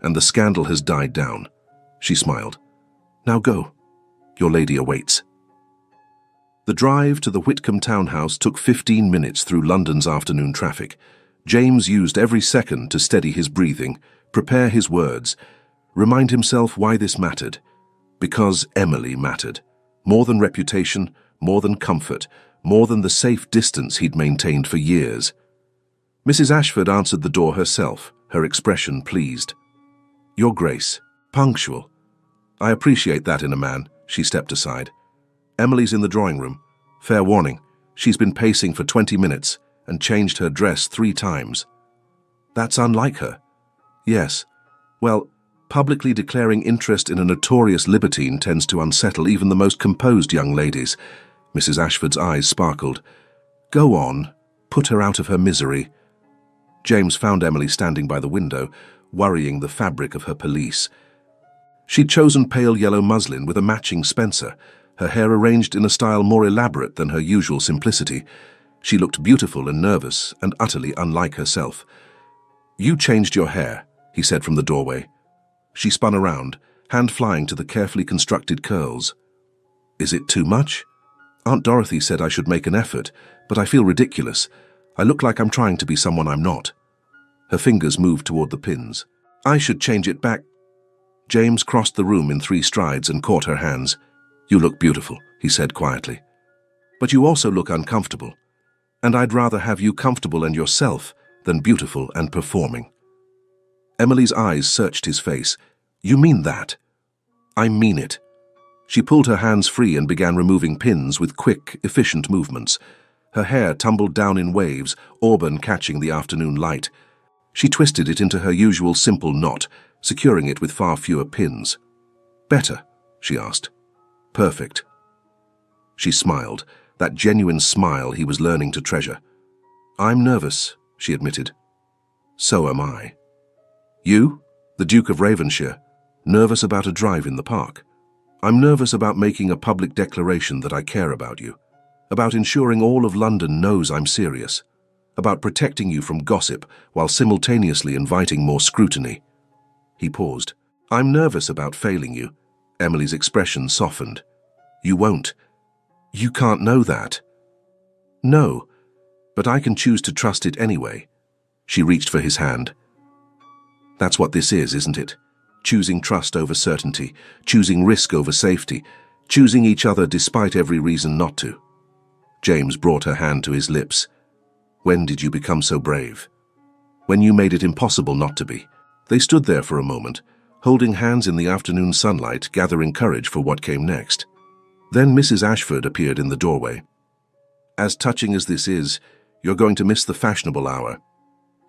Speaker 1: and the scandal has died down." She smiled. "Now go. Your lady awaits." The drive to the Whitcomb townhouse took 15 minutes through London's afternoon traffic. James used every second to steady his breathing, prepare his words, remind himself why this mattered. Because Emily mattered. More than reputation, more than comfort, more than the safe distance he'd maintained for years. Mrs. Ashford answered the door herself, her expression pleased. "Your Grace. Punctual. I appreciate that in a man." She stepped aside. "Emily's in the drawing room. Fair warning, she's been pacing for 20 minutes and changed her dress 3 times. "That's unlike her." "Yes. Well, publicly declaring interest in a notorious libertine tends to unsettle even the most composed young ladies." Mrs. Ashford's eyes sparkled. "Go on. Put her out of her misery." James found Emily standing by the window, worrying the fabric of her pelisse. She'd chosen pale yellow muslin with a matching spencer, her hair arranged in a style more elaborate than her usual simplicity. She looked beautiful and nervous and utterly unlike herself. "You changed your hair," he said from the doorway. She spun around, hand flying to the carefully constructed curls. "Is it too much? Aunt Dorothy said I should make an effort, but I feel ridiculous. I look like I'm trying to be someone I'm not." Her fingers moved toward the pins. "I should change it back." James crossed the room in 3 strides and caught her hands. "You look beautiful," he said quietly. "But you also look uncomfortable. And I'd rather have you comfortable and yourself than beautiful and performing." Emily's eyes searched his face. "You mean that?" "I mean it." She pulled her hands free and began removing pins with quick, efficient movements. Her hair tumbled down in waves, auburn catching the afternoon light. She twisted it into her usual simple knot, securing it with far fewer pins. "Better?" she asked. "Perfect." She smiled, that genuine smile he was learning to treasure. "I'm nervous," she admitted. "So am I." "You, the Duke of Ravenshire, nervous about a drive in the park?" "I'm nervous about making a public declaration that I care about you, about ensuring all of London knows I'm serious, about protecting you from gossip while simultaneously inviting more scrutiny." He paused. "I'm nervous about failing you." Emily's expression softened. "You won't. You can't know that." "No, but I can choose to trust it anyway." She reached for his hand. "That's what this is, isn't it? Choosing trust over certainty, choosing risk over safety, choosing each other despite every reason not to." James brought her hand to his lips. "When did you become so brave?" "When you made it impossible not to be." They stood there for a moment, holding hands in the afternoon sunlight, gathering courage for what came next. Then Mrs. Ashford appeared in the doorway. "As touching as this is, you're going to miss the fashionable hour.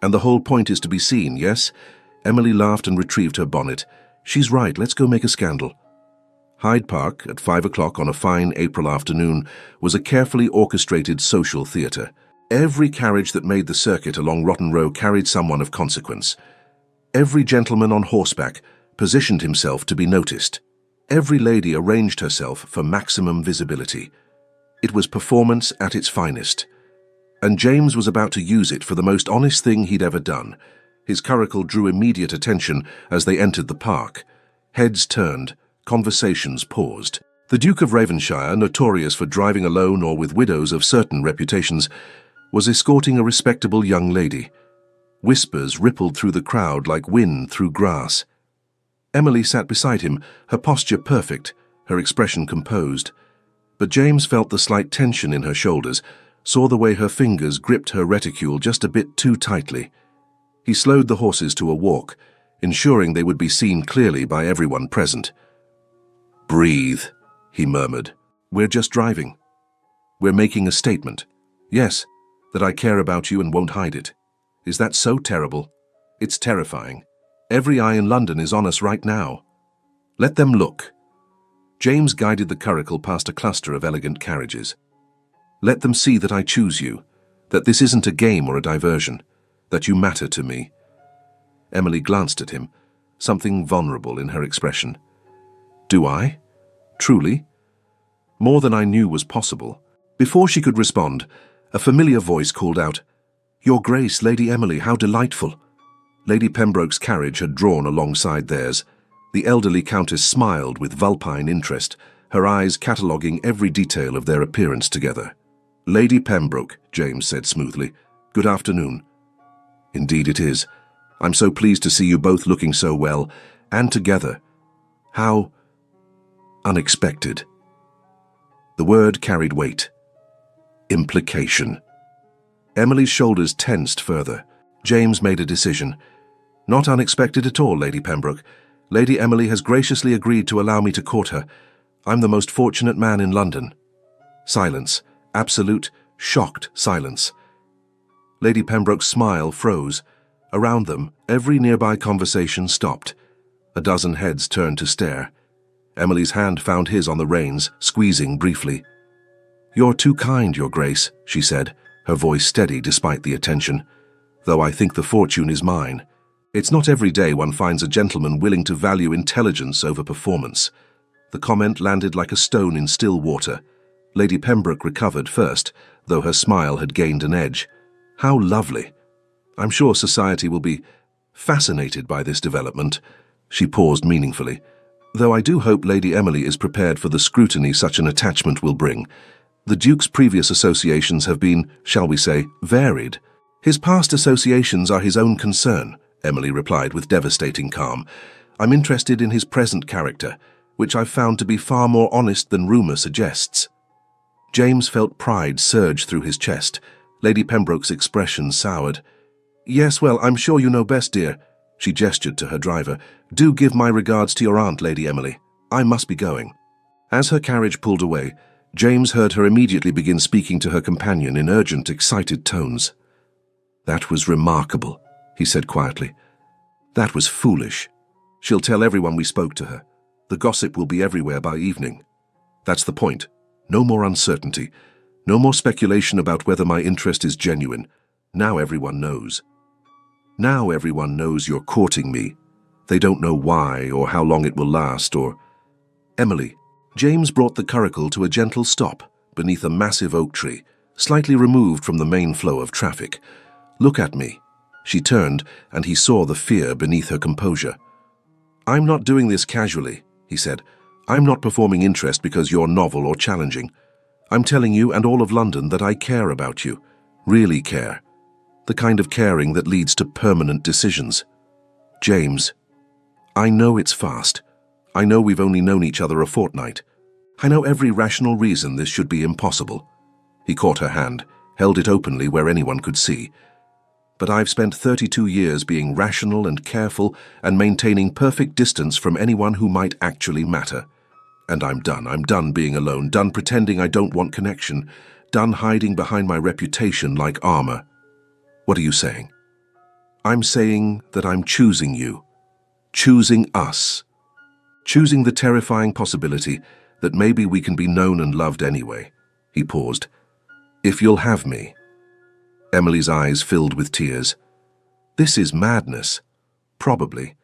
Speaker 1: And the whole point is to be seen, yes?" Emily laughed and retrieved her bonnet. "She's right, let's go make a scandal." Hyde Park, at 5 o'clock on a fine April afternoon, was a carefully orchestrated social theatre. Every carriage that made the circuit along Rotten Row carried someone of consequence. Every gentleman on horseback positioned himself to be noticed. Every lady arranged herself for maximum visibility. It was performance at its finest. And James was about to use it for the most honest thing he'd ever done. His curricle drew immediate attention as they entered the park. Heads turned, conversations paused. The Duke of Ravenshire, notorious for driving alone or with widows of certain reputations, was escorting a respectable young lady. Whispers rippled through the crowd like wind through grass. Emily sat beside him, her posture perfect, her expression composed. But James felt the slight tension in her shoulders, saw the way her fingers gripped her reticule just a bit too tightly. He slowed the horses to a walk, ensuring they would be seen clearly by everyone present. "Breathe," he murmured. "We're just driving. We're making a statement. Yes, that I care about you and won't hide it. Is that so terrible? It's terrifying. Every eye in London is on us right now. Let them look." James guided the curricle past a cluster of elegant carriages. "Let them see that I choose you, that this isn't a game or a diversion, that you matter to me." Emily glanced at him, something vulnerable in her expression. "Do I? Truly?" More than I knew was possible. Before she could respond, a familiar voice called out, "Your Grace, Lady Emily, how delightful!" Lady Pembroke's carriage had drawn alongside theirs. The elderly Countess smiled with vulpine interest, her eyes cataloguing every detail of their appearance together. "Lady Pembroke," James said smoothly, "good afternoon." "Indeed it is. I'm so pleased to see you both looking so well, and together. How unexpected." The word carried weight. Implication. Emily's shoulders tensed further. James made a decision. "Not unexpected at all, Lady Pembroke. Lady Emily has graciously agreed to allow me to court her. I'm the most fortunate man in London." Silence. Absolute, shocked silence. Lady Pembroke's smile froze. Around them, every nearby conversation stopped. A dozen heads turned to stare. Emily's hand found his on the reins, squeezing briefly. "You're too kind, Your Grace," she said, her voice steady despite the attention. "Though I think the fortune is mine. It's not every day one finds a gentleman willing to value intelligence over performance." The comment landed like a stone in still water. Lady Pembroke recovered first, though her smile had gained an edge. "How lovely. I'm sure society will be fascinated by this development." She paused meaningfully. "Though I do hope Lady Emily is prepared for the scrutiny such an attachment will bring. The Duke's previous associations have been, shall we say, varied." "His past associations are his own concern," Emily replied with devastating calm. "I'm interested in his present character, which I've found to be far more honest than rumour suggests." James felt pride surge through his chest. Lady Pembroke's expression soured. "Yes, well, I'm sure you know best, dear." She gestured to her driver. "Do give my regards to your aunt, Lady Emily. I must be going." As her carriage pulled away, James heard her immediately begin speaking to her companion in urgent, excited tones. "That was remarkable," he said quietly. "That was foolish. She'll tell everyone we spoke to her. The gossip will be everywhere by evening. That's the point. No more uncertainty. No more speculation about whether my interest is genuine. Now everyone knows. Now everyone knows you're courting me. They don't know why or how long it will last or—" "Emily." James brought the curricle to a gentle stop beneath a massive oak tree, slightly removed from the main flow of traffic. "Look at me." She turned, and he saw the fear beneath her composure. "I'm not doing this casually," he said. "I'm not performing interest because you're novel or challenging. I'm telling you and all of London that I care about you, really care. The kind of caring that leads to permanent decisions. James, I know it's fast. I know we've only known each other a fortnight. I know every rational reason this should be impossible." He caught her hand, held it openly where anyone could see. "But I've spent 32 years being rational and careful and maintaining perfect distance from anyone who might actually matter. And I'm done. I'm done being alone, done pretending I don't want connection, done hiding behind my reputation like armor." "What are you saying?" "I'm saying that I'm choosing you. Choosing us. Choosing the terrifying possibility that maybe we can be known and loved anyway." He paused. "If you'll have me." Emily's eyes filled with tears. "This is madness. Probably.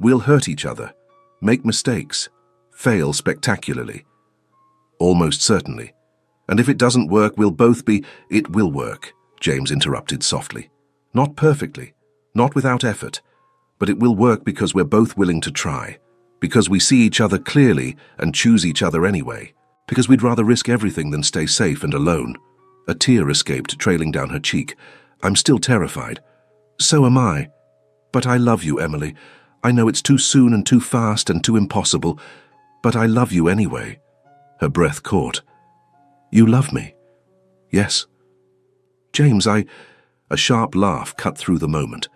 Speaker 1: We'll hurt each other, make mistakes, fail spectacularly. Almost certainly. And if it doesn't work, we'll both be—" "It will work," James interrupted softly. "Not perfectly, not without effort, but it will work because we're both willing to try. Because we see each other clearly and choose each other anyway. Because we'd rather risk everything than stay safe and alone. A tear escaped, trailing down her cheek. I'm still terrified. So am I. But I love you, Emily. I know it's too soon and too fast and too impossible, but I love you anyway. Her breath caught. You love me? Yes. James, A sharp laugh cut through the moment.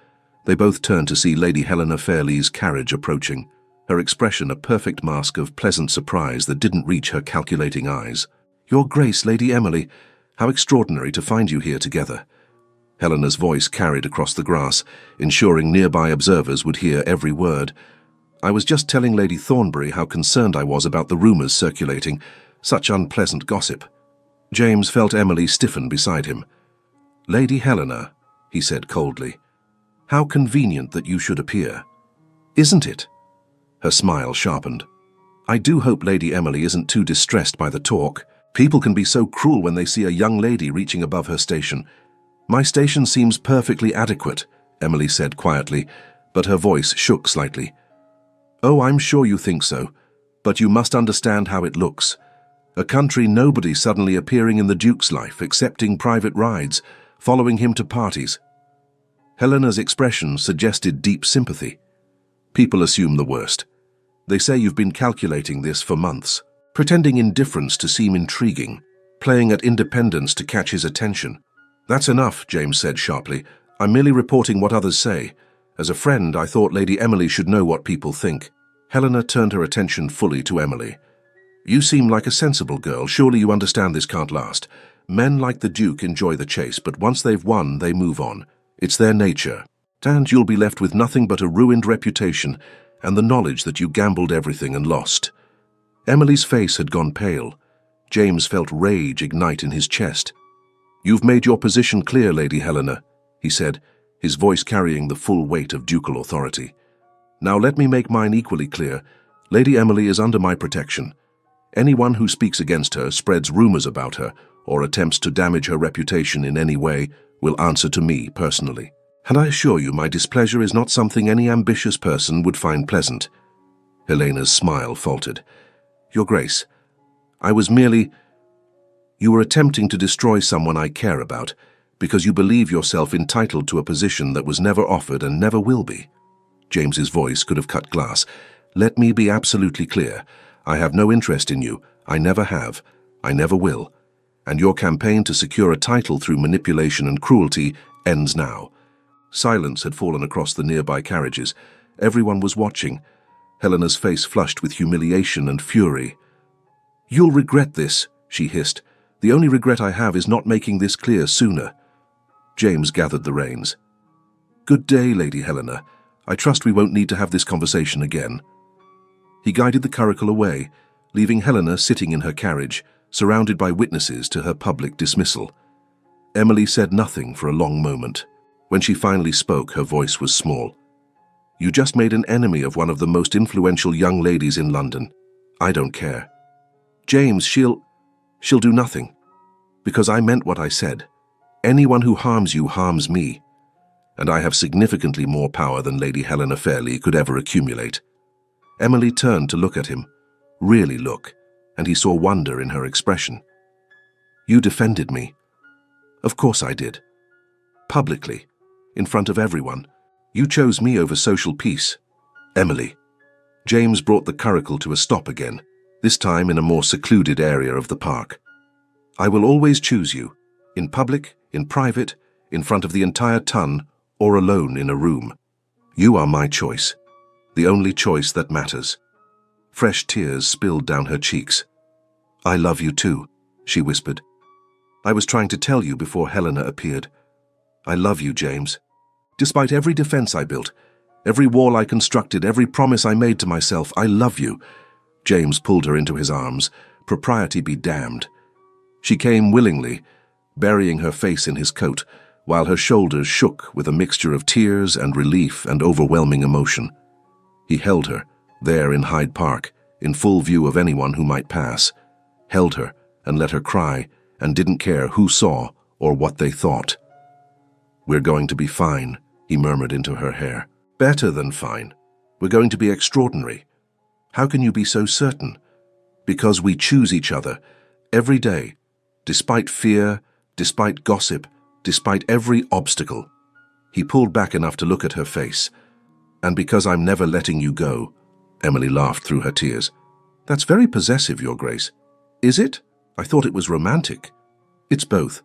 Speaker 1: They both turned to see Lady Helena Fairlie's carriage approaching, her expression a perfect mask of pleasant surprise that didn't reach her calculating eyes. Your Grace, Lady Emily, how extraordinary to find you here together. Helena's voice carried across the grass, ensuring nearby observers would hear every word. I was just telling Lady Thornbury how concerned I was about the rumours circulating, such unpleasant gossip. James felt Emily stiffen beside him. Lady Helena, he said coldly, how convenient that you should appear. Isn't it? Her smile sharpened. I do hope Lady Emily isn't too distressed by the talk. People can be so cruel when they see a young lady reaching above her station. My station seems perfectly adequate, Emily said quietly, but her voice shook slightly. Oh, I'm sure you think so, but you must understand how it looks. A country nobody suddenly appearing in the Duke's life, accepting private rides, following him to parties. Helena's expression suggested deep sympathy. People assume the worst. They say you've been calculating this for months, pretending indifference to seem intriguing, playing at independence to catch his attention. That's enough, James said sharply. I'm merely reporting what others say. As a friend, I thought Lady Emily should know what people think. Helena turned her attention fully to Emily. You seem like a sensible girl. Surely you understand this can't last. Men like the Duke enjoy the chase, but once they've won, they move on. It's their nature. And you'll be left with nothing but a ruined reputation and the knowledge that you gambled everything and lost. Emily's face had gone pale. James felt rage ignite in his chest. You've made your position clear, Lady Helena, he said, his voice carrying the full weight of ducal authority. Now let me make mine equally clear. Lady Emily is under my protection. Anyone who speaks against her, spreads rumors about her, or attempts to damage her reputation in any way will answer to me personally. And I assure you my displeasure is not something any ambitious person would find pleasant. Helena's smile faltered. Your Grace, I was merely... You were attempting to destroy someone I care about because you believe yourself entitled to a position that was never offered and never will be. James's voice could have cut glass. Let me be absolutely clear. I have no interest in you. I never have. I never will. And your campaign to secure a title through manipulation and cruelty ends now. Silence had fallen across the nearby carriages. Everyone was watching. Helena's face flushed with humiliation and fury. You'll regret this, she hissed. The only regret I have is not making this clear sooner. James gathered the reins. Good day, Lady Helena. I trust we won't need to have this conversation again. He guided the curricle away, leaving Helena sitting in her carriage, surrounded by witnesses to her public dismissal. Emily said nothing for a long moment. When she finally spoke, her voice was small. You just made an enemy of one of the most influential young ladies in London. I don't care. James, she'll do nothing. Because I meant what I said. Anyone who harms you harms me. And I have significantly more power than Lady Helena Fairlie could ever accumulate. Emily turned to look at him. Really look. And he saw wonder in her expression. You defended me. Of course I did. Publicly. In front of everyone. You chose me over social peace. Emily. James brought the curricle to a stop again, this time in a more secluded area of the park. I will always choose you, in public, in private, in front of the entire ton, or alone in a room. You are my choice, the only choice that matters. Fresh tears spilled down her cheeks. I love you too, she whispered. I was trying to tell you before Helena appeared. I love you, James. Despite every defense I built, every wall I constructed, every promise I made to myself, I love you. James pulled her into his arms. Propriety be damned. She came willingly, burying her face in his coat, while her shoulders shook with a mixture of tears and relief and overwhelming emotion. He held her, there in Hyde Park, in full view of anyone who might pass, held her and let her cry, and didn't care who saw or what they thought. We're going to be fine, he murmured into her hair. Better than fine. We're going to be extraordinary. How can you be so certain? Because we choose each other, every day, despite fear, despite gossip, despite every obstacle. He pulled back enough to look at her face. And because I'm never letting you go, Emily laughed through her tears. That's very possessive, Your Grace. Is it? I thought it was romantic. It's both.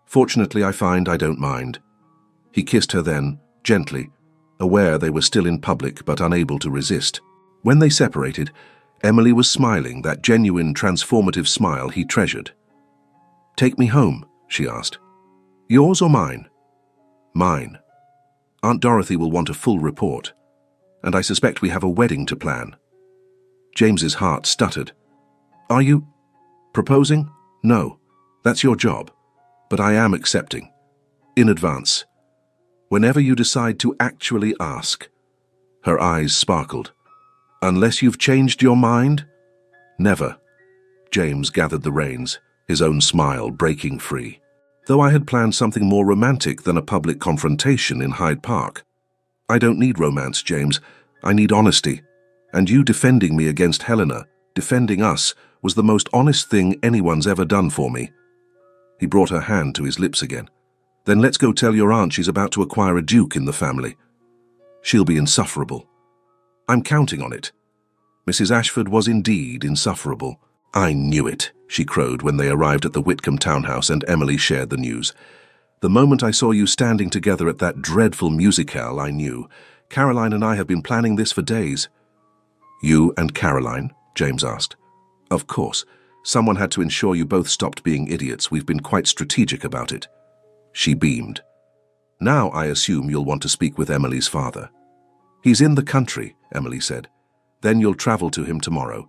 Speaker 1: Fortunately, I find I don't mind. He kissed her then, gently, aware they were still in public but unable to resist. When they separated, Emily was smiling, that genuine, transformative smile he treasured. Take me home, she asked. Yours or mine? Mine. Aunt Dorothy will want a full report, and I suspect we have a wedding to plan. James's heart stuttered. Are you proposing? No, that's your job, but I am accepting. In advance. Whenever you decide to actually ask. Her eyes sparkled. Unless you've changed your mind? Never. James gathered the reins, his own smile breaking free. Though I had planned something more romantic than a public confrontation in Hyde Park. I don't need romance, James. I need honesty. And you defending me against Helena, defending us, was the most honest thing anyone's ever done for me. He brought her hand to his lips again. Then let's go tell your aunt she's about to acquire a duke in the family. She'll be insufferable. I'm counting on it. Mrs. Ashford was indeed insufferable. I knew it, she crowed when they arrived at the Whitcomb townhouse and Emily shared the news. The moment I saw you standing together at that dreadful musicale, I knew. Caroline and I have been planning this for days. You and Caroline? James asked. Of course. Someone had to ensure you both stopped being idiots. We've been quite strategic about it. She beamed. Now I assume you'll want to speak with Emily's father. He's in the country, Emily said. Then you'll travel to him tomorrow.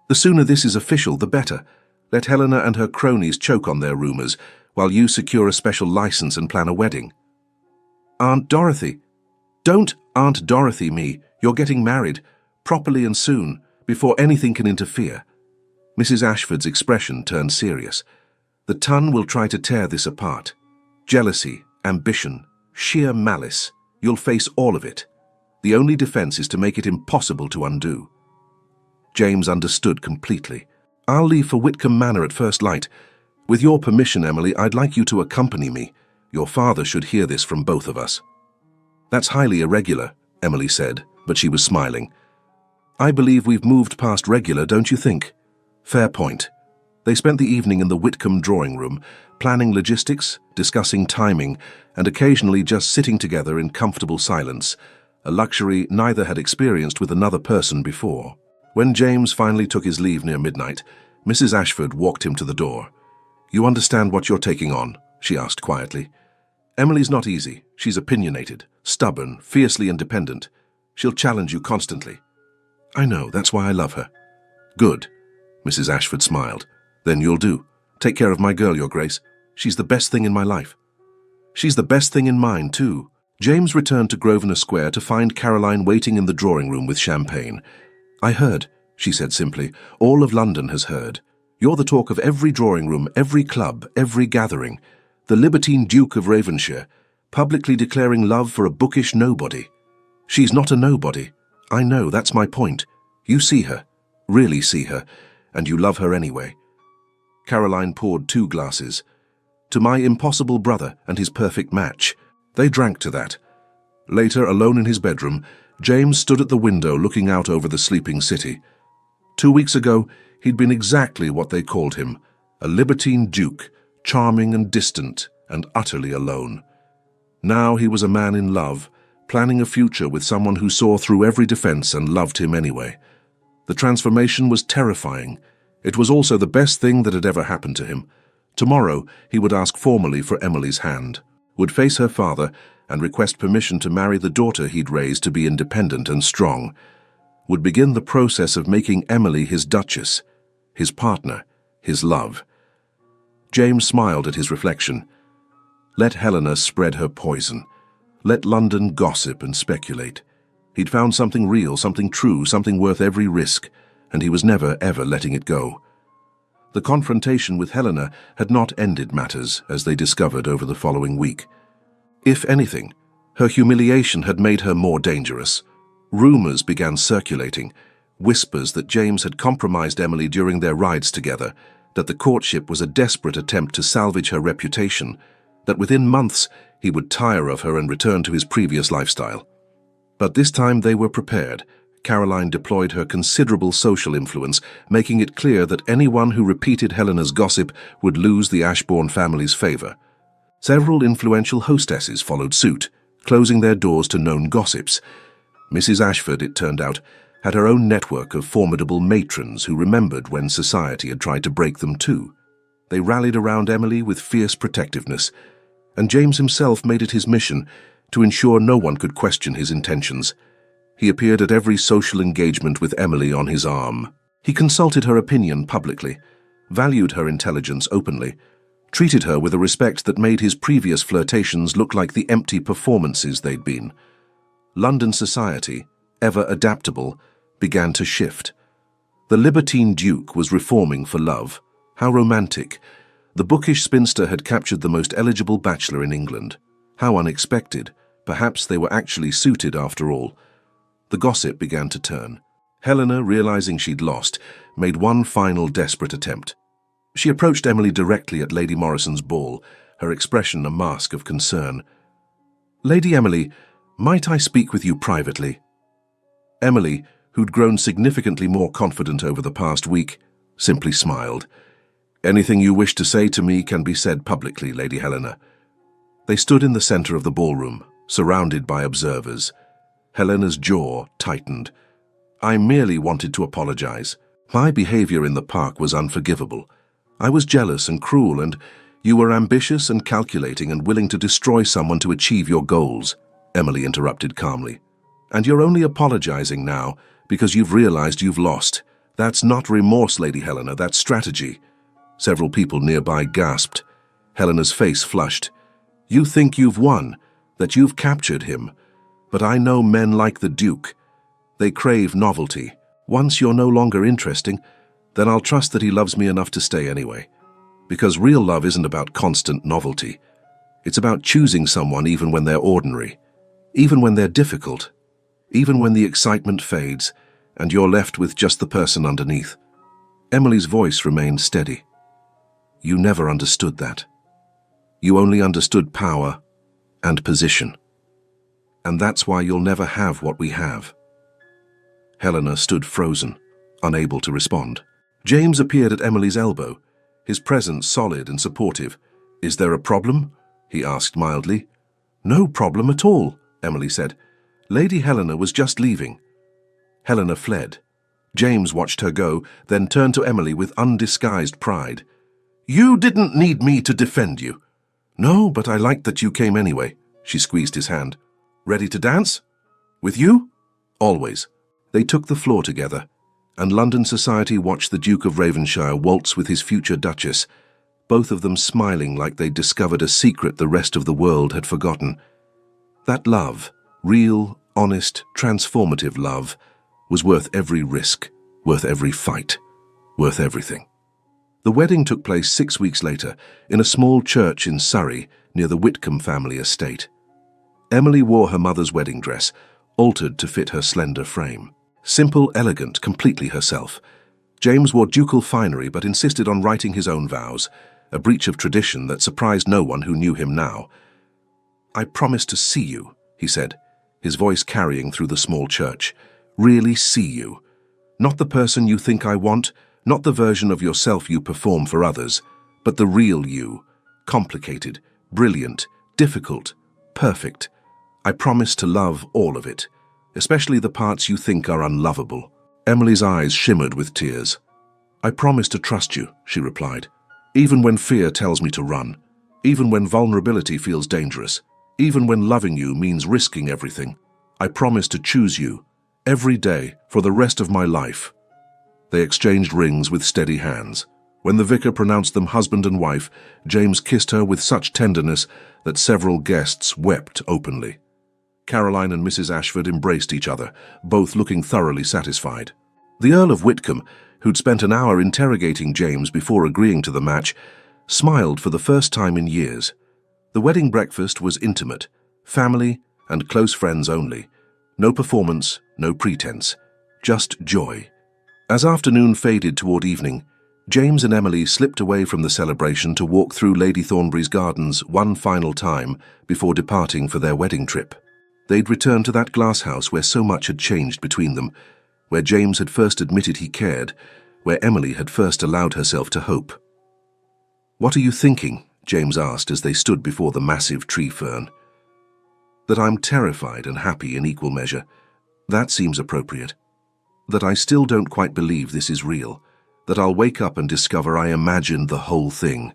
Speaker 1: The sooner this is official, the better. Let Helena and her cronies choke on their rumors, while you secure a special license and plan a wedding. Aunt Dorothy. Don't Aunt Dorothy me. You're getting married, properly and soon, before anything can interfere. Mrs. Ashford's expression turned serious. The ton will try to tear this apart. Jealousy, ambition, sheer malice. You'll face all of it. The only defense is to make it impossible to undo. James understood completely. I'll leave for Whitcomb Manor at first light. With your permission, Emily, I'd like you to accompany me. Your father should hear this from both of us. That's highly irregular, Emily said, but she was smiling. I believe we've moved past regular, don't you think? Fair point. They spent the evening in the Whitcomb drawing room, planning logistics, discussing timing, and occasionally just sitting together in comfortable silence, a luxury neither had experienced with another person before. When James finally took his leave near midnight, Mrs. Ashford walked him to the door. You understand what you're taking on? She asked quietly. Emily's not easy. She's opinionated, stubborn, fiercely independent. She'll challenge you constantly. I know, that's why I love her. Good. Mrs. Ashford smiled. Then you'll do. Take care of my girl, Your Grace. She's the best thing in my life. She's the best thing in mine, too. James returned to Grosvenor Square to find Caroline waiting in the drawing room with champagne. I heard, she said simply. All of London has heard. You're the talk of every drawing room, every club, every gathering. The libertine Duke of Ravenshire, publicly declaring love for a bookish nobody. She's not a nobody. I know, that's my point. You see her, really see her, and you love her anyway. Caroline poured 2 glasses. To my impossible brother and his perfect match. They drank to that. Later, alone in his bedroom, James stood at the window looking out over the sleeping city. 2 weeks ago, he'd been exactly what they called him, a libertine duke, charming and distant and utterly alone. Now he was a man in love, planning a future with someone who saw through every defense and loved him anyway. The transformation was terrifying. It was also the best thing that had ever happened to him. Tomorrow, he would ask formally for Emily's hand, would face her father and request permission to marry the daughter he'd raised to be independent and strong, would begin the process of making Emily his duchess, his partner, his love. James smiled at his reflection. Let Helena spread her poison. Let London gossip and speculate. He'd found something real, something true, something worth every risk, and he was never, ever letting it go. The confrontation with Helena had not ended matters, as they discovered over the following week. If anything, her humiliation had made her more dangerous. Rumors began circulating. whispers that James had compromised Emily during their rides together, that the courtship was a desperate attempt to salvage her reputation, that within months he would tire of her and return to his previous lifestyle. But this time they were prepared. Caroline deployed her considerable social influence, making it clear that anyone who repeated Helena's gossip would lose the Ashbourne family's favor. Several influential hostesses followed suit, closing their doors to known gossips. Mrs. Ashford, it turned out, had her own network of formidable matrons who remembered when society had tried to break them too. They rallied around Emily with fierce protectiveness, and James himself made it his mission to ensure no one could question his intentions. He appeared at every social engagement with Emily on his arm. He consulted her opinion publicly, valued her intelligence openly, treated her with a respect that made his previous flirtations look like the empty performances they'd been. London society, ever adaptable, began to shift. The libertine Duke was reforming for love. How romantic. The bookish spinster had captured the most eligible bachelor in England. How unexpected. Perhaps they were actually suited after all. The gossip began to turn. Helena, realizing she'd lost, made one final desperate attempt. She approached Emily directly at Lady Morrison's ball, her expression a mask of concern. "Lady Emily, might I speak with you privately?" Emily, who'd grown significantly more confident over the past week, simply smiled. "Anything you wish to say to me can be said publicly, Lady Helena." They stood in the center of the ballroom, surrounded by observers. Helena's jaw tightened. "I merely wanted to apologize. My behavior in the park was unforgivable. I was jealous and cruel, and you were ambitious and calculating and willing to destroy someone to achieve your goals," Emily interrupted calmly. "And you're only apologizing now because you've realized you've lost. That's not remorse, Lady Helena, that's strategy." Several people nearby gasped. Helena's face flushed. "You think you've won, that you've captured him. But I know men like the Duke. They crave novelty. Once you're no longer interesting, then I'll trust that he loves me enough to stay anyway. Because real love isn't about constant novelty. It's about choosing someone even when they're ordinary, even when they're difficult, even when the excitement fades and you're left with just the person underneath." Emily's voice remained steady. "You never understood that. You only understood power and position. And that's why you'll never have what we have." Helena stood frozen, unable to respond. James appeared at Emily's elbow, his presence solid and supportive. "Is there a problem?" he asked mildly. "No problem at all," Emily said. "Lady Helena was just leaving." Helena fled. James watched her go, then turned to Emily with undisguised pride. "You didn't need me to defend you." "No, but I liked that you came anyway." She squeezed his hand. "Ready to dance? With you?" "Always." They took the floor together, and London society watched the Duke of Ravenshire waltz with his future Duchess, both of them smiling like they'd discovered a secret the rest of the world had forgotten. That love, real, honest, transformative love, was worth every risk, worth every fight, worth everything. The wedding took place 6 weeks later in a small church in Surrey near the Whitcomb family estate. Emily wore her mother's wedding dress, altered to fit her slender frame. Simple, elegant, completely herself. James wore ducal finery but insisted on writing his own vows, a breach of tradition that surprised no one who knew him now. "I promise to see you," he said, his voice carrying through the small church. "Really see you. Not the person you think I want, not the version of yourself you perform for others, but the real you. Complicated, brilliant, difficult, perfect. I promise to love all of it, especially the parts you think are unlovable." Emily's eyes shimmered with tears. "I promise to trust you," she replied, "even when fear tells me to run, even when vulnerability feels dangerous, even when loving you means risking everything. I promise to choose you, every day, for the rest of my life." They exchanged rings with steady hands. When the vicar pronounced them husband and wife, James kissed her with such tenderness that several guests wept openly. Caroline and Mrs. Ashford embraced each other, both looking thoroughly satisfied. The Earl of Whitcomb, who'd spent an hour interrogating James before agreeing to the match, smiled for the first time in years. The wedding breakfast was intimate, family and close friends only. No performance, no pretense. just joy. As afternoon faded toward evening, James and Emily slipped away from the celebration to walk through Lady Thornbury's gardens one final time before departing for their wedding trip. They'd returned to that glass house where so much had changed between them, where James had first admitted he cared, where Emily had first allowed herself to hope. "What are you thinking?" James asked as they stood before the massive tree fern. "That I'm terrified and happy in equal measure. That seems appropriate. That I still don't quite believe this is real. That I'll wake up and discover I imagined the whole thing."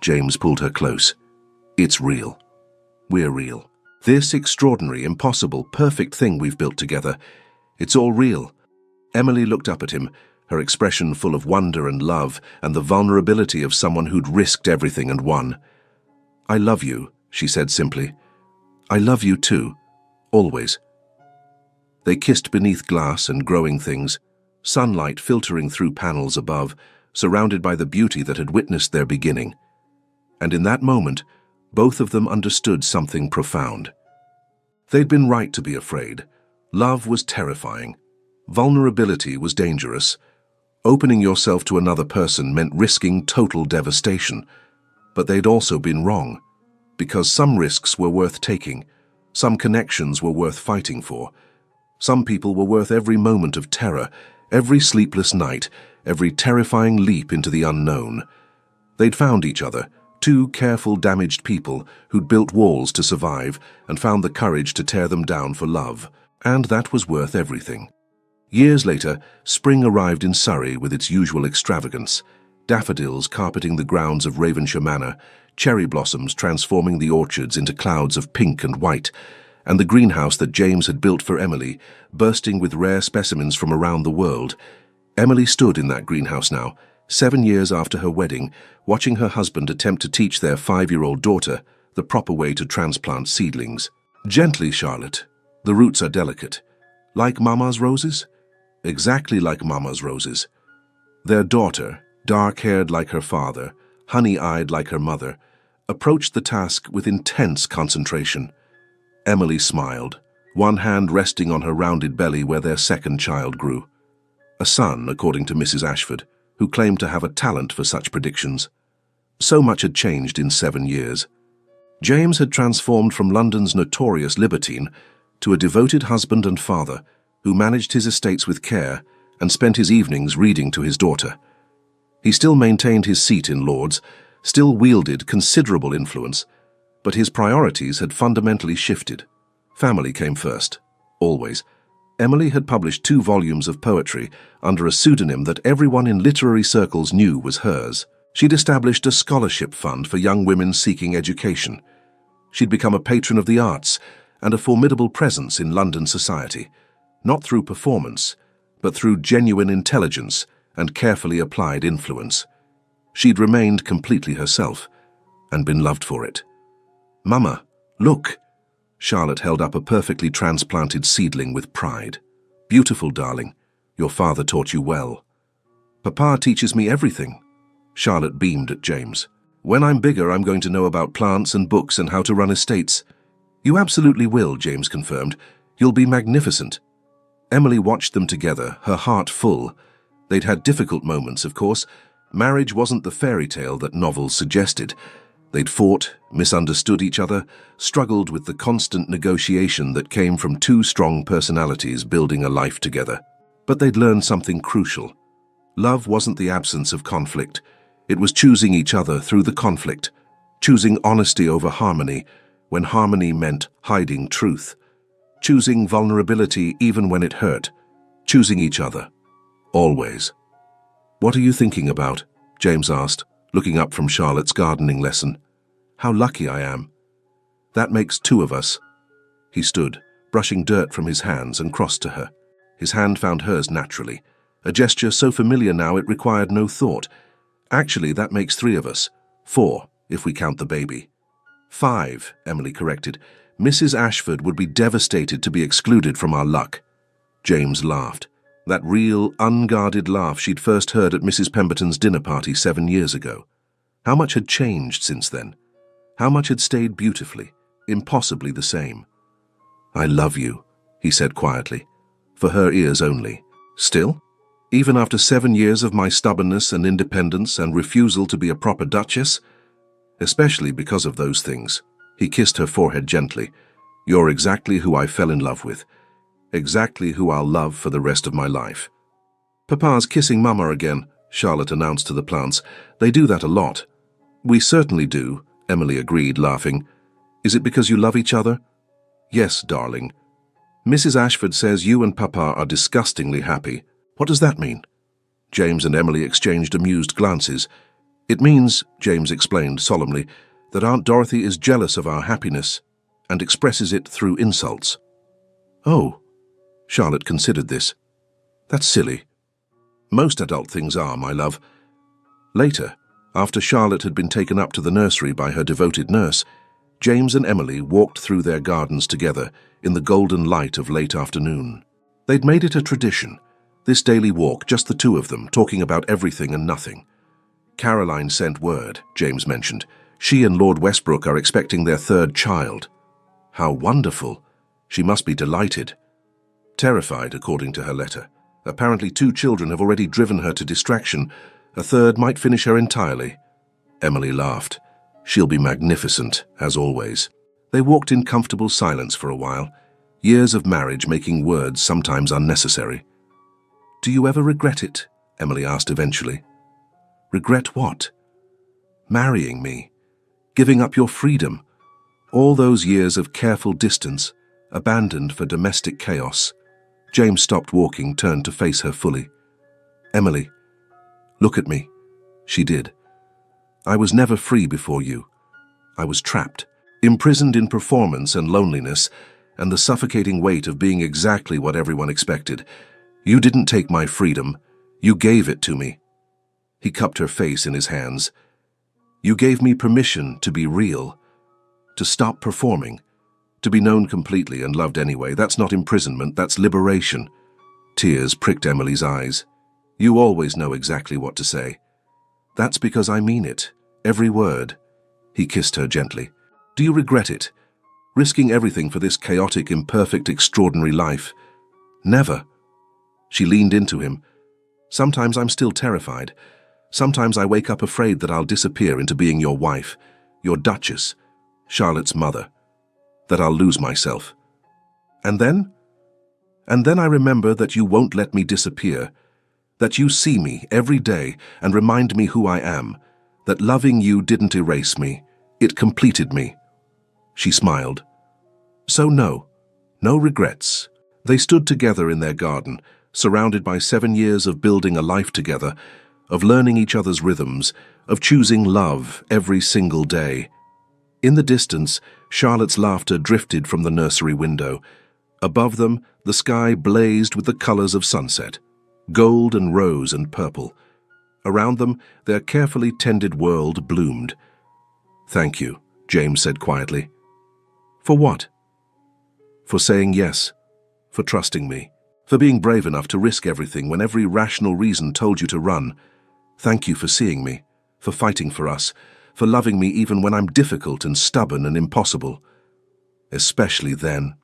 Speaker 1: James pulled her close. "It's real. We're real. This extraordinary, impossible, perfect thing we've built together, it's all real." Emily looked up at him, her expression full of wonder and love and the vulnerability of someone who'd risked everything and won. "I love you," she said simply. "I love you too. Always." They kissed beneath glass and growing things, sunlight filtering through panels above, surrounded by the beauty that had witnessed their beginning. And in that moment, both of them understood something profound. They'd been right to be afraid. Love was terrifying. Vulnerability was dangerous. Opening yourself to another person meant risking total devastation. But they'd also been wrong, because some risks were worth taking, some connections were worth fighting for, some people were worth every moment of terror, every sleepless night, every terrifying leap into the unknown. They'd found each other, two careful, damaged people who'd built walls to survive and found the courage to tear them down for love, and that was worth everything. Years later, spring arrived in Surrey with its usual extravagance, daffodils carpeting the grounds of Ravenshire Manor, cherry blossoms transforming the orchards into clouds of pink and white, and the greenhouse that James had built for Emily, bursting with rare specimens from around the world. Emily stood in that greenhouse now, 7 years after her wedding, watching her husband attempt to teach their 5-year-old daughter the proper way to transplant seedlings. "Gently, Charlotte. The roots are delicate. Like Mama's roses?" "Exactly like Mama's roses." Their daughter, dark-haired like her father, honey-eyed like her mother, approached the task with intense concentration. Emily smiled, one hand resting on her rounded belly where their second child grew. A son, according to Mrs. Ashford, who claimed to have a talent for such predictions. So much had changed in 7 years. James had transformed from London's notorious libertine to a devoted husband and father who managed his estates with care and spent his evenings reading to his daughter. He still maintained his seat in Lords, still wielded considerable influence, but his priorities had fundamentally shifted. Family came first, always. Emily had published 2 volumes of poetry under a pseudonym that everyone in literary circles knew was hers. She'd established a scholarship fund for young women seeking education. She'd become a patron of the arts and a formidable presence in London society, not through performance, but through genuine intelligence and carefully applied influence. She'd remained completely herself and been loved for it. "Mama, look!" Charlotte held up a perfectly transplanted seedling with pride. "Beautiful, darling. Your father taught you well." "Papa teaches me everything." Charlotte beamed at James. "When I'm bigger, I'm going to know about plants and books and how to run estates." "You absolutely will," James confirmed. "You'll be magnificent." Emily watched them together, her heart full. They'd had difficult moments, of course. Marriage wasn't the fairy tale that novels suggested. They'd fought, misunderstood each other, struggled with the constant negotiation that came from 2 strong personalities building a life together. But they'd learned something crucial. Love wasn't the absence of conflict. It was choosing each other through the conflict, choosing honesty over harmony when harmony meant hiding truth, choosing vulnerability even when it hurt, choosing each other, always. "What are you thinking about?" James asked, looking up from Charlotte's gardening lesson. "How lucky I am. That makes 2 of us." He stood, brushing dirt from his hands, and crossed to her. His hand found hers naturally, a gesture so familiar now it required no thought. "Actually, that makes 3 of us. 4, if we count the baby." 5, Emily corrected. "Mrs. Ashford would be devastated to be excluded from our luck." James laughed. That real, unguarded laugh she'd first heard at Mrs. Pemberton's dinner party 7 years ago. How much had changed since then? How much had stayed beautifully, impossibly the same? "I love you," he said quietly, for her ears only. Still? Even after 7 years of my stubbornness and independence and refusal to be a proper duchess? Especially because of those things. He kissed her forehead gently. You're exactly who I fell in love with. Exactly who I'll love for the rest of my life. Papa's kissing Mama again, Charlotte announced to the plants. They do that a lot. We certainly do, Emily agreed, laughing. Is it because you love each other? Yes, darling. Mrs. Ashford says you and Papa are disgustingly happy. What does that mean? James and Emily exchanged amused glances. It means, James explained solemnly, that Aunt Dorothy is jealous of our happiness and expresses it through insults. Oh, Charlotte considered this. That's silly. Most adult things are, my love. Later, after Charlotte had been taken up to the nursery by her devoted nurse, James and Emily walked through their gardens together in the golden light of late afternoon. They'd made it a tradition, this daily walk, just the two of them, talking about everything and nothing. Caroline sent word, James mentioned. She and Lord Westbrook are expecting their third child. How wonderful! She must be delighted. Terrified, according to her letter. Apparently 2 children have already driven her to distraction. A third might finish her entirely. Emily laughed. She'll be magnificent, as always. They walked in comfortable silence for a while, years of marriage making words sometimes unnecessary. Do you ever regret it? Emily asked eventually. Regret what? Marrying me. Giving up your freedom. All those years of careful distance, abandoned for domestic chaos. James stopped walking, turned to face her fully. Emily, look at me. She did. I was never free before you. I was trapped, imprisoned in performance and loneliness, and the suffocating weight of being exactly what everyone expected. You didn't take my freedom. You gave it to me. He cupped her face in his hands. You gave me permission to be real, to stop performing, to be known completely and loved anyway. That's not imprisonment, that's liberation. Tears pricked Emily's eyes. You always know exactly what to say. That's because I mean it, every word. He kissed her gently. Do you regret it? Risking everything for this chaotic, imperfect, extraordinary life? Never. She leaned into him. Sometimes I'm still terrified. Sometimes I wake up afraid that I'll disappear into being your wife, your duchess, Charlotte's mother, that I'll lose myself. And then? And then I remember that you won't let me disappear, that you see me every day and remind me who I am, that loving you didn't erase me, it completed me. She smiled. So no regrets. They stood together in their garden, surrounded by 7 years of building a life together, of learning each other's rhythms, of choosing love every single day. In the distance, Charlotte's laughter drifted from the nursery window. Above them, the sky blazed with the colors of sunset, gold and rose and purple. Around them, their carefully tended world bloomed. Thank you, James said quietly. For what? For saying yes, for trusting me, for being brave enough to risk everything when every rational reason told you to run. Thank you for seeing me, for fighting for us, for loving me even when I'm difficult and stubborn and impossible. Especially then.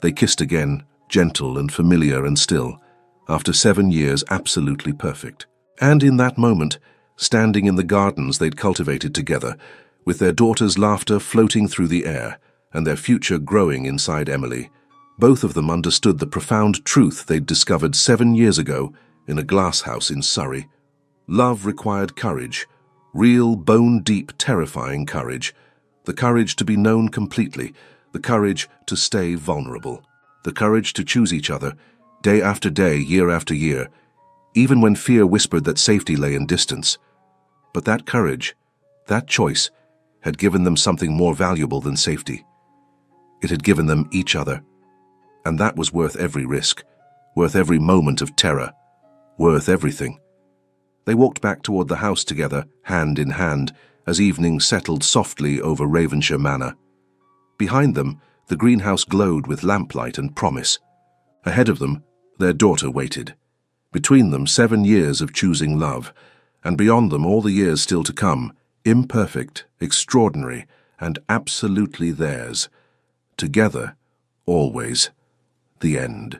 Speaker 1: They kissed again, gentle and familiar and still, after 7 years absolutely perfect. And in that moment, standing in the gardens they'd cultivated together, with their daughter's laughter floating through the air and their future growing inside Emily, both of them understood the profound truth they'd discovered 7 years ago in a glass house in Surrey. Love required courage, real, bone-deep, terrifying courage, the courage to be known completely, the courage to stay vulnerable, the courage to choose each other, day after day, year after year, even when fear whispered that safety lay in distance. But that courage, that choice, had given them something more valuable than safety. It had given them each other, and that was worth every risk, worth every moment of terror, worth everything. They walked back toward the house together, hand in hand, as evening settled softly over Ravenshire Manor. Behind them, the greenhouse glowed with lamplight and promise. Ahead of them, their daughter waited. Between them, 7 years of choosing love, and beyond them all the years still to come, imperfect, extraordinary, and absolutely theirs. Together, always. The end.